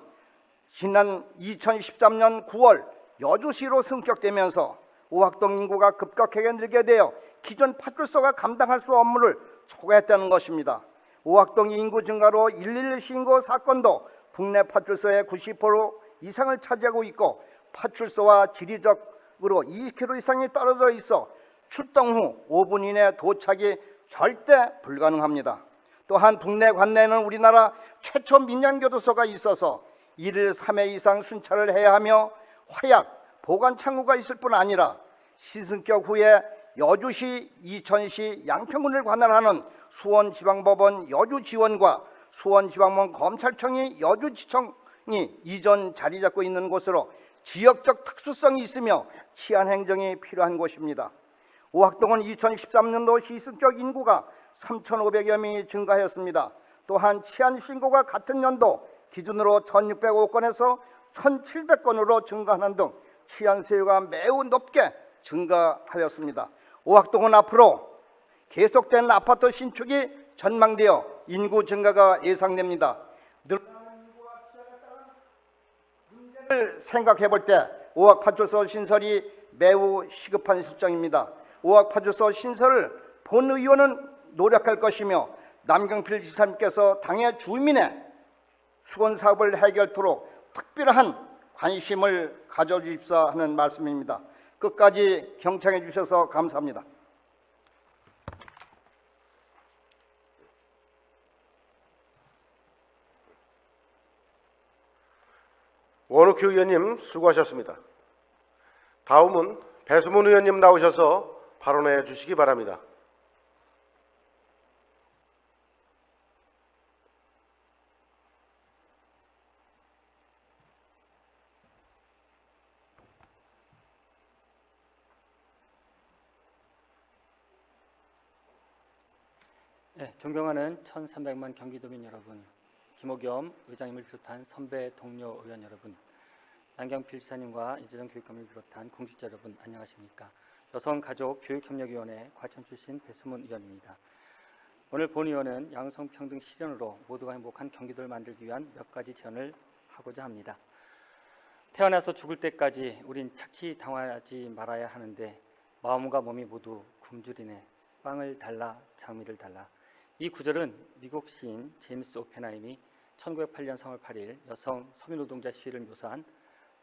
지난 2013년 9월 여주시로 승격되면서 오악동 인구가 급격하게 늘게 되어 기존 파출소가 감당할 수 없는 업무를 초과했다는 것입니다. 오악동 인구 증가로 111 신고 사건도 국내 파출소의 90% 이상을 차지하고 있고 파출소와 지리적으로 20km 이상이 떨어져 있어 출동 후 5분 이내 도착이 절대 불가능합니다. 또한 국내 관내에는 우리나라 최초 민간교도소가 있어서 1일 3회 이상 순찰을 해야 하며 화약, 보관 창구가 있을 뿐 아니라 시승격 후에 여주시, 이천시, 양평군을 관할하는 수원지방법원 여주지원과 수원지방법 검찰청이 여주지청이 이전 자리 잡고 있는 곳으로 지역적 특수성이 있으며 치안행정이 필요한 곳입니다. 오악동은 2013년도 시승격 인구가 3,500여 명이 증가하였습니다. 또한 치안신고가 같은 연도 기준으로 1,605건에서 1,700건으로 증가하는 등 치안 수요가 매우 높게 증가하였습니다. 오악동은 앞으로 계속된 아파트 신축이 전망되어 인구 증가가 예상됩니다. 늘어나는 인구와 치안에 따른 문제를 생각해 볼 때 오악파출소 신설이 매우 시급한 실정입니다. 오악파출소 신설을 본의원은 노력할 것이며 남경필 지사님께서 당의 주민의 수건 사업을 해결토록 특별한 관심을 가져주십사 하는 말씀입니다. 끝까지 경청해 주셔서 감사합니다. 원욱희 의원님 수고하셨습니다. 다음은 배수문 의원님 나오셔서 발언해 주시기 바랍니다. 네, 존경하는 1,300만 경기도민 여러분, 김옥겸 의장님을 비롯한 선배 동료 의원 여러분, 남경필 지사님과 이재정 교육감을 비롯한 공직자 여러분 안녕하십니까? 여성가족교육협력위원회 과천 출신 배수문 의원입니다. 오늘 본의원은 양성평등 실현으로 모두가 행복한 경기도를 만들기 위한 몇 가지 제안을 하고자 합니다. 태어나서 죽을 때까지 우린 착히 당하지 말아야 하는데 마음과 몸이 모두 굶주리네. 빵을 달라 장미를 달라. 이 구절은 미국 시인 제임스 오펜하임이 1908년 3월 8일 여성 서민노동자 시위를 묘사한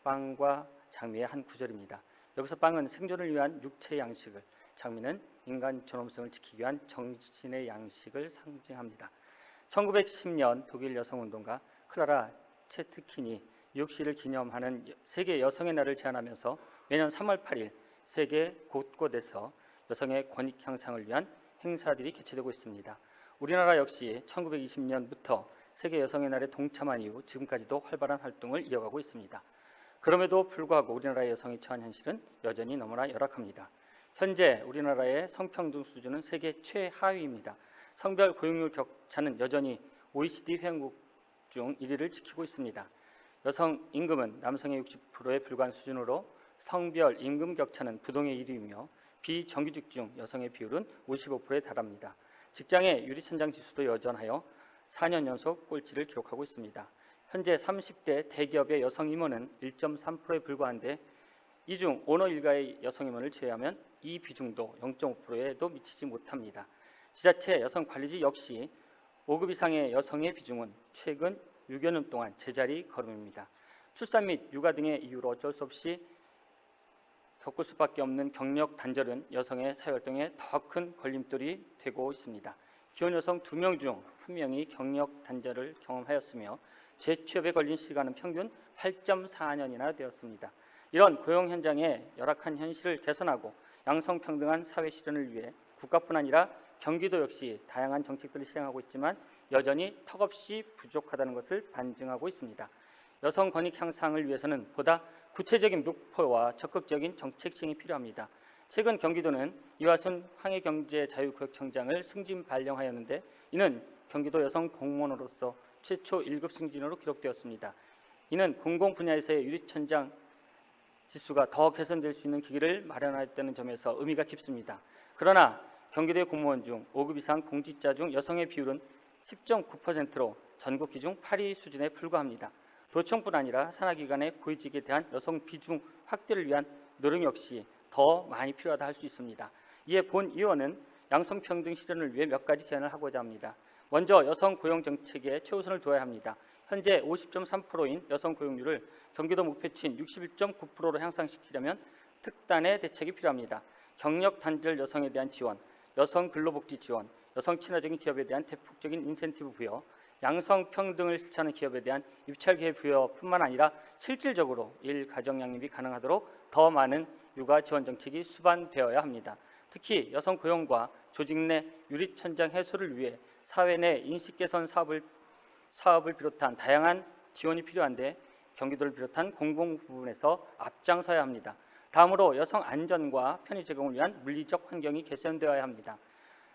빵과 장미의 한 구절입니다. 여기서 빵은 생존을 위한 육체의 양식을, 장미는 인간 존엄성을 지키기 위한 정신의 양식을 상징합니다. 1910년 독일 여성운동가 클라라 체트킨이 뉴욕 시를 기념하는 세계 여성의 날을 제안하면서 매년 3월 8일 세계 곳곳에서 여성의 권익 향상을 위한 행사들이 개최되고 있습니다. 우리나라 역시 1920년부터 세계 여성의 날에 동참한 이후 지금까지도 활발한 활동을 이어가고 있습니다. 그럼에도 불구하고 우리나라의 여성이 처한 현실은 여전히 너무나 열악합니다. 현재 우리나라의 성평등 수준은 세계 최하위입니다. 성별 고용률 격차는 여전히 OECD 회원국 중 1위를 지키고 있습니다. 여성 임금은 남성의 60%에 불과한 수준으로 성별 임금 격차는 부동의 1위이며 비정규직 중 여성의 비율은 55%에 달합니다. 직장의 유리천장 지수도 여전하여 4년 연속 꼴찌를 기록하고 있습니다. 현재 30대 대기업의 여성 임원은 1.3%에 불과한데 이 중 오너 일가의 여성 임원을 제외하면 이 비중도 0.5%에도 미치지 못합니다. 지자체 여성 관리직 역시 5급 이상의 여성의 비중은 최근 6여 년 동안 제자리 걸음입니다. 출산 및 육아 등의 이유로 어쩔 수 없이 겪을 수밖에 없는 경력 단절은 여성의 사회활동에 더 큰 걸림돌이 되고 있습니다. 기혼 여성 2명 중 1명이 경력 단절을 경험하였으며 재취업에 걸린 시간은 평균 8.4년이나 되었습니다. 이런 고용 현장의 열악한 현실을 개선하고 양성평등한 사회 실현을 위해 국가뿐 아니라 경기도 역시 다양한 정책들을 시행하고 있지만 여전히 턱없이 부족하다는 것을 반증하고 있습니다. 여성 권익 향상을 위해서는 보다 구체적인 목표와 적극적인 정책 시행이 필요합니다. 최근 경기도는 이화순 황해경제자유구역청장을 승진 발령하였는데 이는 경기도 여성 공무원으로서 최초 1급 승진으로 기록되었습니다. 이는 공공 분야에서의 유리천장 지수가 더 개선될 수 있는 기기를 마련하였다는 점에서 의미가 깊습니다. 그러나 경기도의 공무원 중 5급 이상 공직자 중 여성의 비율은 10.9%로 전국 기준 8위 수준에 불과합니다. 도청뿐 아니라 산하기관의 고위직에 대한 여성 비중 확대를 위한 노력 역시 더 많이 필요하다 할 수 있습니다. 이에 본 의원은 양성평등 실현을 위해 몇 가지 제안을 하고자 합니다. 먼저 여성 고용 정책에 최우선을 둬야 합니다. 현재 50.3%인 여성 고용률을 경기도 목표치인 61.9%로 향상시키려면 특단의 대책이 필요합니다. 경력 단절 여성에 대한 지원, 여성 근로복지 지원, 여성 친화적인 기업에 대한 대폭적인 인센티브 부여, 양성 평등을 실천하는 기업에 대한 입찰 기회 부여뿐만 아니라 실질적으로 일 가정 양립이 가능하도록 더 많은 육아 지원 정책이 수반되어야 합니다. 특히 여성 고용과 조직 내 유리천장 해소를 위해 사회 내 인식 개선 사업을 비롯한 다양한 지원이 필요한데 경기도를 비롯한 공공 부분에서 앞장서야 합니다. 다음으로 여성 안전과 편의 제공을 위한 물리적 환경이 개선되어야 합니다.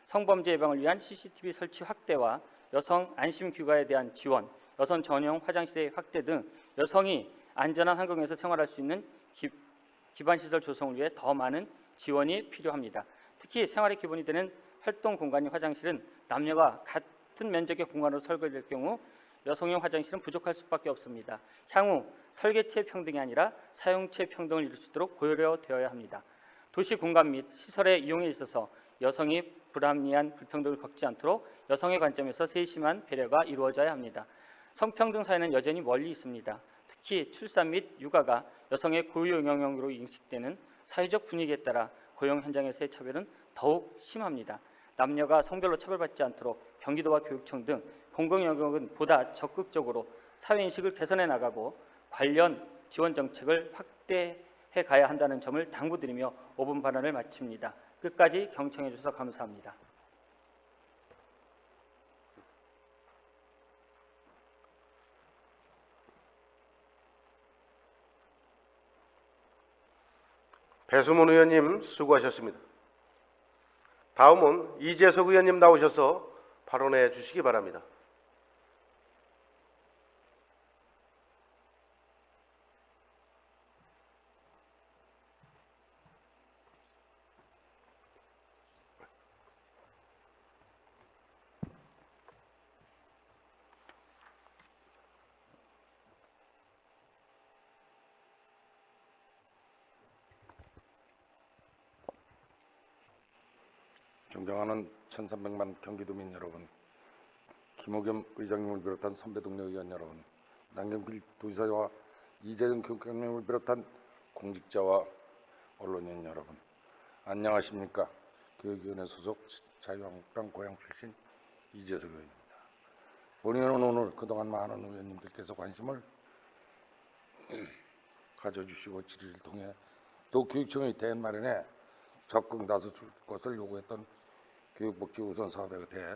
성범죄 예방을 위한 CCTV 설치 확대와 여성 안심 휴가에 대한 지원, 여성 전용 화장실의 확대 등 여성이 안전한 환경에서 생활할 수 있는 기반 시설 조성을 위해 더 많은 지원이 필요합니다. 특히 생활의 기본이 되는 활동 공간인 화장실은 남녀가 같은 면적의 공간으로 설계될 경우 여성용 화장실은 부족할 수밖에 없습니다. 향후 설계체 평등이 아니라 사용체 평등을 이룰 수 있도록 고려되어야 합니다. 도시 공간 및 시설의 이용에 있어서 여성이 불합리한 불평등을 겪지 않도록 여성의 관점에서 세심한 배려가 이루어져야 합니다. 성평등 사회는 여전히 멀리 있습니다. 특히 출산 및 육아가 여성의 고유 영역으로 인식되는 사회적 분위기에 따라 고용 현장에서의 차별은 더욱 심합니다. 남녀가 성별로 차별받지 않도록 경기도와 교육청 등 공공 영역은 보다 적극적으로 사회인식을 개선해 나가고 관련 지원 정책을 확대해 가야 한다는 점을 당부드리며 5분 발언을 마칩니다. 끝까지 경청해 주셔서 감사합니다. 배수문 의원님 수고하셨습니다. 다음은 이재석 의원님 나오셔서 발언해 주시기 바랍니다. 존경하는 1300만 경기도민 여러분, 김호겸 의장님을 비롯한 선배 동료 의원 여러분, 남경필 도지사와 이재정 교육감님을 비롯한 공직자와 언론인 여러분, 안녕하십니까? 교육위원회 소속 자유한국당 고향 출신 이재석 의원입니다. 본의원은 오늘 그동안 많은 의원님들께서 관심을 가져주시고 질의를 통해 또 교육청의 대안 마련에 적극 나서줄 것을 요구했던 교육복지 우선 사업에 대해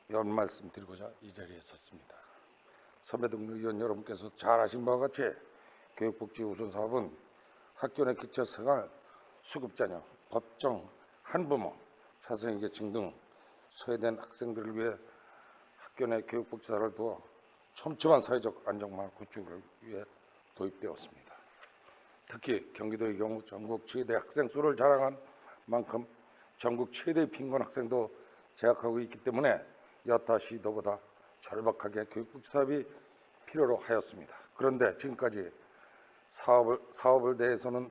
몇 말씀 드리고자 이 자리에 섰습니다. 선배 동료 의원 여러분께서 잘 아신 바와 같이 교육복지 우선 사업은 학교 내 기초생활, 수급자녀, 법정, 한부모, 사생계층 등 소외된 학생들을 위해 학교 내 교육복지사를 두어 촘촘한 사회적 안정망 구축을 위해 도입되었습니다. 특히 경기도의 경우 전국 최대 학생 수를 자랑한 만큼 전국 최대의 빈곤 학생도 재학하고 있기 때문에 여타 시도보다 절박하게 교육복지 사업이 필요로 하였습니다. 그런데 지금까지 사업을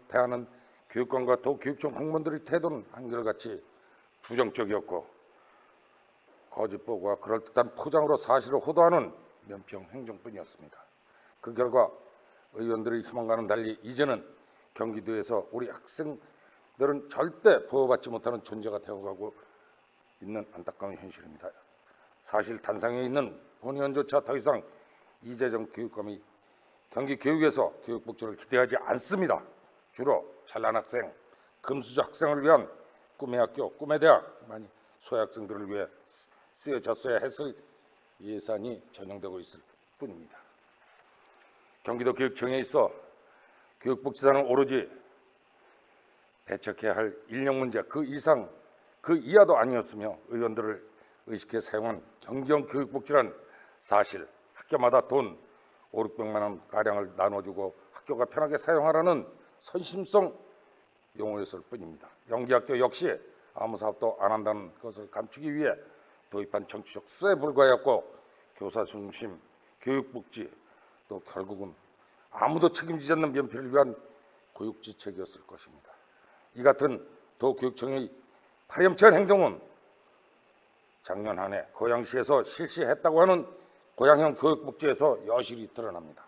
대하는 교육관과 도교육청 공무원들의 태도는 한결같이 부정적이었고 거짓보고와 그럴듯한 포장으로 사실을 호도하는 면평 행정뿐이었습니다. 그 결과 의원들의 희망과는 달리 이제는 경기도에서 우리 학생들은 절대 보호받지 못하는 존재가 되어가고 있는 안타까운 현실입니다. 사실 단상에 있는 본의원조차 더 이상 이재정 교육감이 경기 교육에서 교육복지를 기대하지 않습니다. 주로 잘난 학생, 금수저 학생을 위한 꿈의 학교, 꿈의 대학, 많이 소외학생들을 위해 쓰여졌어야 했을 예산이 전용되고 있을 뿐입니다. 경기도 교육청에 있어 교육복지사는 오로지 대책해야 할 인력 문제 그 이상 그 이하도 아니었으며 의원들을 의식해 사용한 경경 교육복지란 사실 학교마다 돈 500~600만 원 가량을 나눠주고 학교가 편하게 사용하라는 선심성 용어였을 뿐입니다. 연기학교 역시 아무 사업도 안 한다는 것을 감추기 위해 도입한 정치적 수사에 불과했고 교사 중심 교육복지 또 결국은 아무도 책임지지 않는 면피를 위한 고육지책이었을 것입니다. 이 같은 도교육청의 파렴치한 행동은 작년 한 해 고양시에서 실시했다고 하는 고양형 교육복지에서 여실히 드러납니다.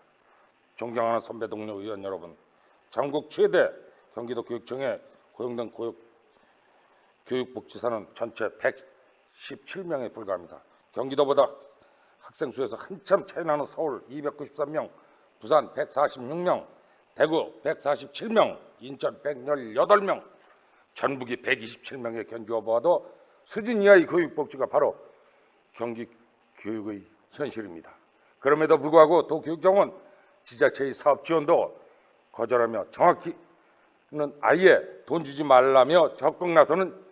존경하는 선배 동료 의원 여러분, 전국 최대 경기도 교육청에 고용된 교육복지사는 전체 117명에 불과합니다. 경기도보다 학생 수에서 한참 차이나는 서울 293명, 부산 146명, 대구 147명, 인천 118명, 전북이 127명에 견주어 보아도 수준 이하의 교육복지가 바로 경기 교육의 현실입니다. 그럼에도 불구하고 도교육청은 지자체의 사업 지원도 거절하며 정확히는 아예 돈 주지 말라며 적극 나서는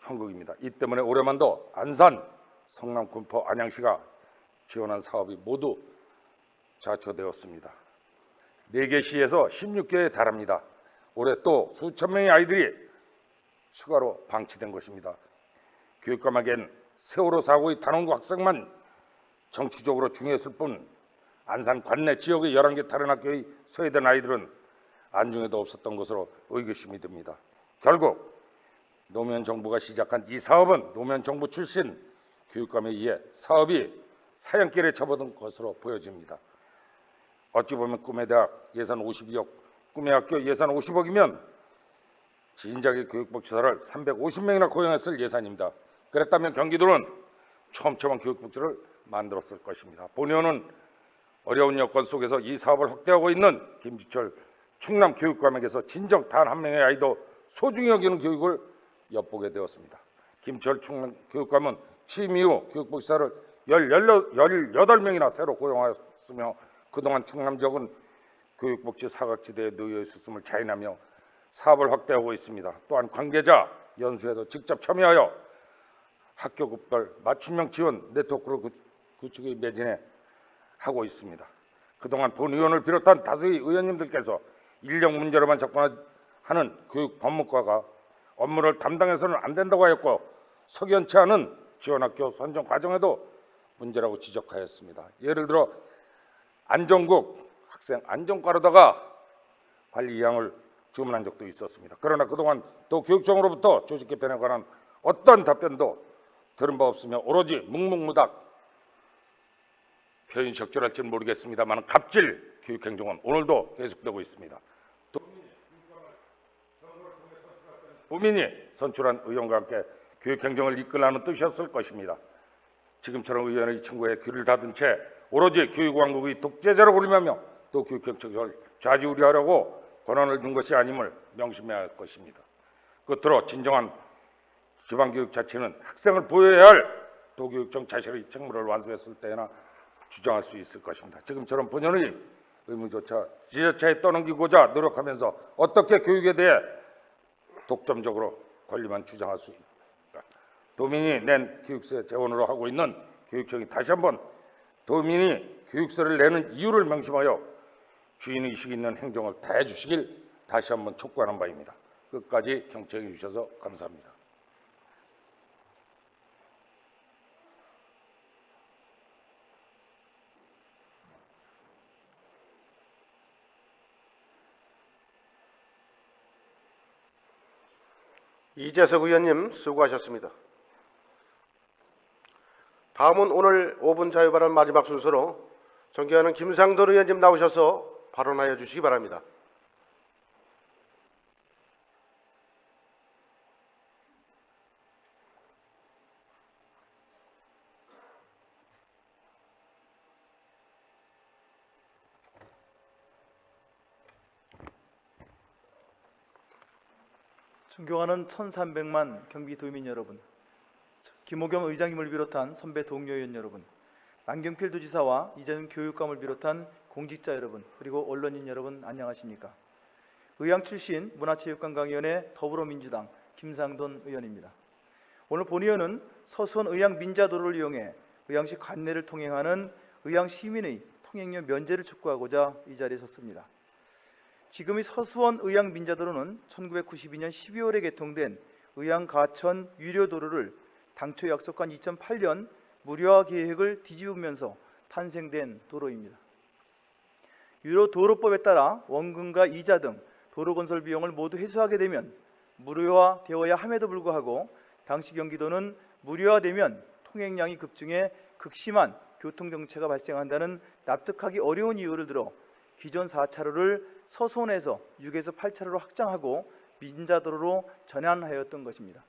형국입니다. 이 때문에 올해만도 안산, 성남, 군포, 안양시가 지원한 사업이 모두 자초되었습니다. 4개 시에서 16개에 달합니다. 올해 또 수천 명의 아이들이 추가로 방치된 것입니다. 교육감에겐 세월호 사고의 단원고 학생만 정치적으로 중요했을 뿐 안산 관내 지역의 11개 다른 학교의 소외된 아이들은 안중에도 없었던 것으로 의구심이 듭니다. 결국 노무현 정부가 시작한 이 사업은 노무현 정부 출신 교육감에 의해 사업이 사양길에 접어든 것으로 보여집니다. 어찌 보면 꿈의 대학 예산 52억, 꿈의 학교 예산 50억이면 진작에 교육복지사를 350명이나 고용했을 예산입니다. 그랬다면 경기도는 촘촘한 교육복지를 만들었을 것입니다. 본의원은 어려운 여건 속에서 이 사업을 확대하고 있는 김지철 충남 교육감에게서 진정 단 한 명의 아이도 소중히 여기는 교육을 엿보게 되었습니다. 김철 충남 교육감은 취임 이후 교육복지사를 18명이나 새로 고용하였으며 그동안 충남 지역은 교육복지 사각지대에 놓여 있었음을 자인하며 사업을 확대하고 있습니다. 또한 관계자 연수에도 직접 참여하여 학교급별 맞춤형 지원 네트워크를 구축에 매진해 하고 있습니다. 그동안 본 의원을 비롯한 다수의 의원님들께서 인력 문제로만 접근하는 교육 법무과가 업무를 담당해서는 안 된다고 하였고 석연치 않은 지원학교 선정 과정에도 문제라고 지적하였습니다. 예를 들어 안전국 학생 안전과로다가 관리 이양을 주문한 적도 있었습니다. 그러나 그동안 또 교육청으로부터 조직 개편에 관한 어떤 답변도 들은 바 없으며 오로지 묵묵무닥 표현이 적절할지는 모르겠습니다만 갑질 교육행정은 오늘도 계속되고 있습니다. 도민이 선출한 의원과 함께 교육행정을 이끌라는 뜻이었을 것입니다. 지금처럼 의원의 친구에 귀를 닫은 채 오로지 교육왕국의 독재자로 군림하며 또 교육행정을 좌지우지하려고 권한을 준 것이 아님을 명심해야 할 것입니다. 끝으로 진정한 지방교육 자체는 학생을 보호해야 할 도교육청 자신의 책무를 완수했을 때나 주장할 수 있을 것입니다. 지금처럼 본연의 의무조차 지자체에 떠넘기고자 노력하면서 어떻게 교육에 대해 독점적으로 권리만 주장할 수 있을까? 도민이 낸 교육세 재원으로 하고 있는 교육청이 다시 한번 도민이 교육세를 내는 이유를 명심하여 주인의식 있는 행정을 다해 주시길 다시 한번 촉구하는 바입니다. 끝까지 경청해 주셔서 감사합니다. 이재석 의원님 수고하셨습니다. 다음은 오늘 5분 자유발언 마지막 순서로 존경하는 김상돈 의원님 나오셔서 발언하여 주시기 바랍니다. 존경하는 1300만 경기도민 여러분, 김호겸 의장님을 비롯한 선배 동료 의원 여러분, 남경필 도지사와 이재준 교육감을 비롯한 공직자 여러분, 그리고 언론인 여러분 안녕하십니까? 의왕 출신 문화체육관광위원회 더불어민주당 김상돈 의원입니다. 오늘 본의원은 서수원 의왕 민자도로를 이용해 의왕시 관내를 통행하는 의왕 시민의 통행료 면제를 촉구하고자 이 자리에 섰습니다. 지금 이 서수원 의왕 민자도로는 1992년 12월에 개통된 의왕 가천 유료도로를 당초 약속한 2008년 무료화 계획을 뒤집으면서 탄생된 도로입니다. 유료도로법에 따라 원금과 이자 등 도로 건설 비용을 모두 회수하게 되면 무료화되어야 함에도 불구하고 당시 경기도는 무료화되면 통행량이 급증해 극심한 교통정체가 발생한다는 납득하기 어려운 이유를 들어 기존 4차로를 서수원에서 6에서 8차로로 확장하고 민자도로로 전환하였던 것입니다.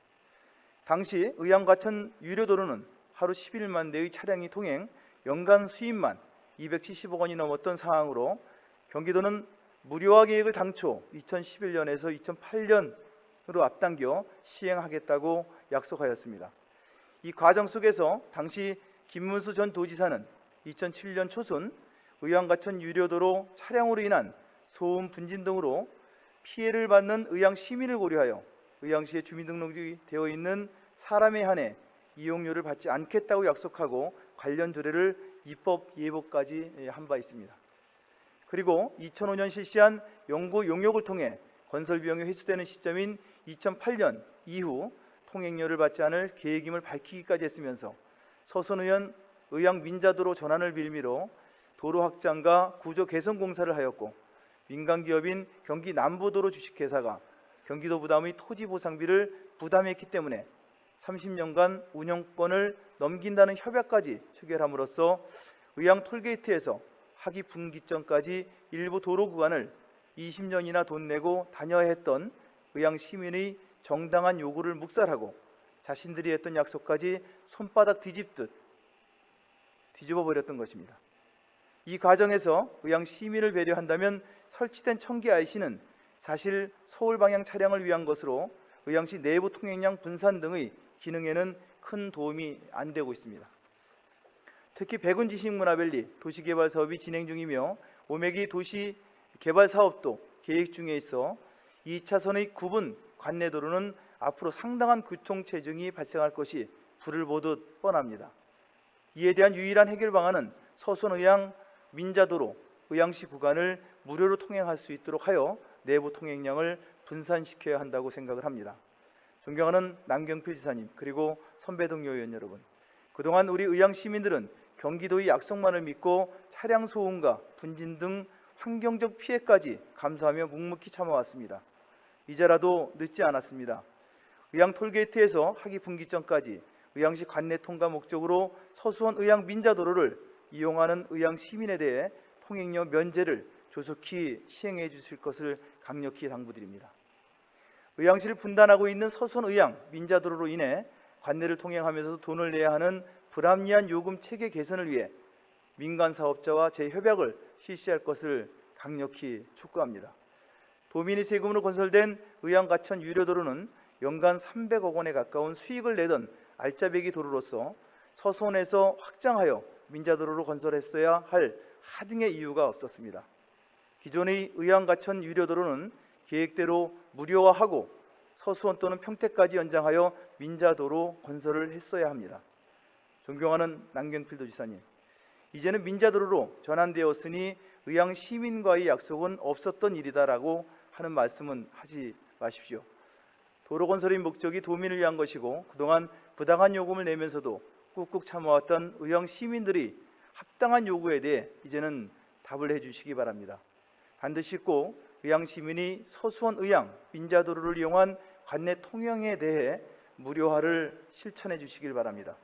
당시 의왕과천 유료도로는 하루 11만 대의 차량이 통행, 연간 수입만 270억 원이 넘었던 상황으로 경기도는 무료화 계획을 당초 2011년에서 2008년으로 앞당겨 시행하겠다고 약속하였습니다. 이 과정 속에서 당시 김문수 전 도지사는 2007년 초순 의왕과천 유료도로 차량으로 인한 소음 분진 등으로 피해를 받는 의왕 시민을 고려하여 의왕시에 주민등록이 되어 있는 사람에 한해 이용료를 받지 않겠다고 약속하고 관련 조례를 입법 예고까지 한 바 있습니다. 그리고 2005년 실시한 연구 용역을 통해 건설 비용이 회수되는 시점인 2008년 이후 통행료를 받지 않을 계획임을 밝히기까지 했으면서 서수원 의원 의왕 민자도로 전환을 빌미로 도로 확장과 구조 개선 공사를 하였고 민간 기업인 경기 남부도로 주식회사가 경기도 부담의 토지 보상비를 부담했기 때문에 30년간 운영권을 넘긴다는 협약까지 체결함으로써 의왕 톨게이트에서 하기 분기점까지 일부 도로 구간을 20년이나 돈 내고 다녀야 했던 의왕 시민의 정당한 요구를 묵살하고 자신들이 했던 약속까지 손바닥 뒤집듯 뒤집어버렸던 것입니다. 이 과정에서 의왕 시민을 배려한다면 설치된 청기 IC는 사실 서울 방향 차량을 위한 것으로 의왕시 내부 통행량 분산 등의 기능에는 큰 도움이 안 되고 있습니다. 특히 백운지식문화밸리 도시개발 사업이 진행 중이며 오메기 도시 개발 사업도 계획 중에 있어 2차선의 구분 관내도로는 앞으로 상당한 교통체증이 발생할 것이 불을 보듯 뻔합니다. 이에 대한 유일한 해결 방안은 서수원 의왕 민자도로 의왕시 구간을 무료로 통행할 수 있도록 하여 내부 통행량을 분산시켜야 한다고 생각을 합니다. 존경하는 남경필 지사님 그리고 선배 동료 의원 여러분, 그동안 우리 의왕 시민들은 경기도의 약속만을 믿고 차량 소음과 분진 등 환경적 피해까지 감수하며 묵묵히 참아왔습니다. 이제라도 늦지 않았습니다. 의왕 톨게이트에서 하기 분기점까지 의왕시 관내 통과 목적으로 서수원 의왕 민자도로를 이용하는 의왕 시민에 대해 통행료 면제를 조속히 시행해 주실 것을 강력히 당부드립니다. 의왕시를 분단하고 있는 서수원 의왕 민자도로로 인해 관내를 통행하면서도 돈을 내야 하는 불합리한 요금 체계 개선을 위해 민간 사업자와 재협약을 실시할 것을 강력히 촉구합니다. 도민의 세금으로 건설된 의왕 가천 유료도로는 연간 300억 원에 가까운 수익을 내던 알짜배기 도로로서 서수원에서 확장하여 민자도로로 건설했어야 할 하등의 이유가 없었습니다. 기존의 의왕 가천 유료도로는 계획대로 무료화하고 서수원 또는 평택까지 연장하여 민자도로 건설을 했어야 합니다. 존경하는 남경필 도지사님, 이제는 민자도로로 전환되었으니 의향 시민과의 약속은 없었던 일이다라고 하는 말씀은 하지 마십시오. 도로 건설의 목적이 도민을 위한 것이고 그동안 부당한 요금을 내면서도 꾹꾹 참아왔던 의향 시민들이 합당한 요구에 대해 이제는 답을 해주시기 바랍니다. 반드시 꼭 의향 시민이 서수원 의향 민자도로를 이용한 관내 통행에 대해 무료화를 실천해 주시길 바랍니다.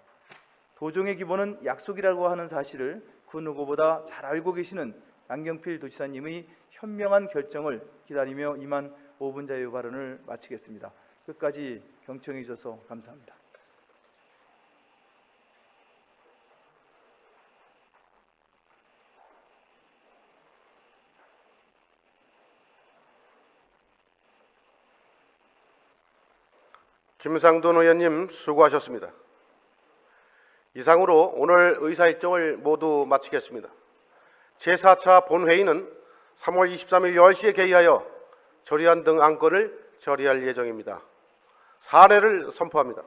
도정의 기본은 약속이라고 하는 사실을 그 누구보다 잘 알고 계시는 남경필 도지사님의 현명한 결정을 기다리며 이만 5분 자유 발언을 마치겠습니다. 끝까지 경청해 주셔서 감사합니다. 김상돈 의원님 수고하셨습니다. 이상으로 오늘 의사일정을 모두 마치겠습니다. 제4차 본회의는 3월 23일 10시에 개의하여 절의안 등 안건을 처리할 예정입니다. 사례를 선포합니다.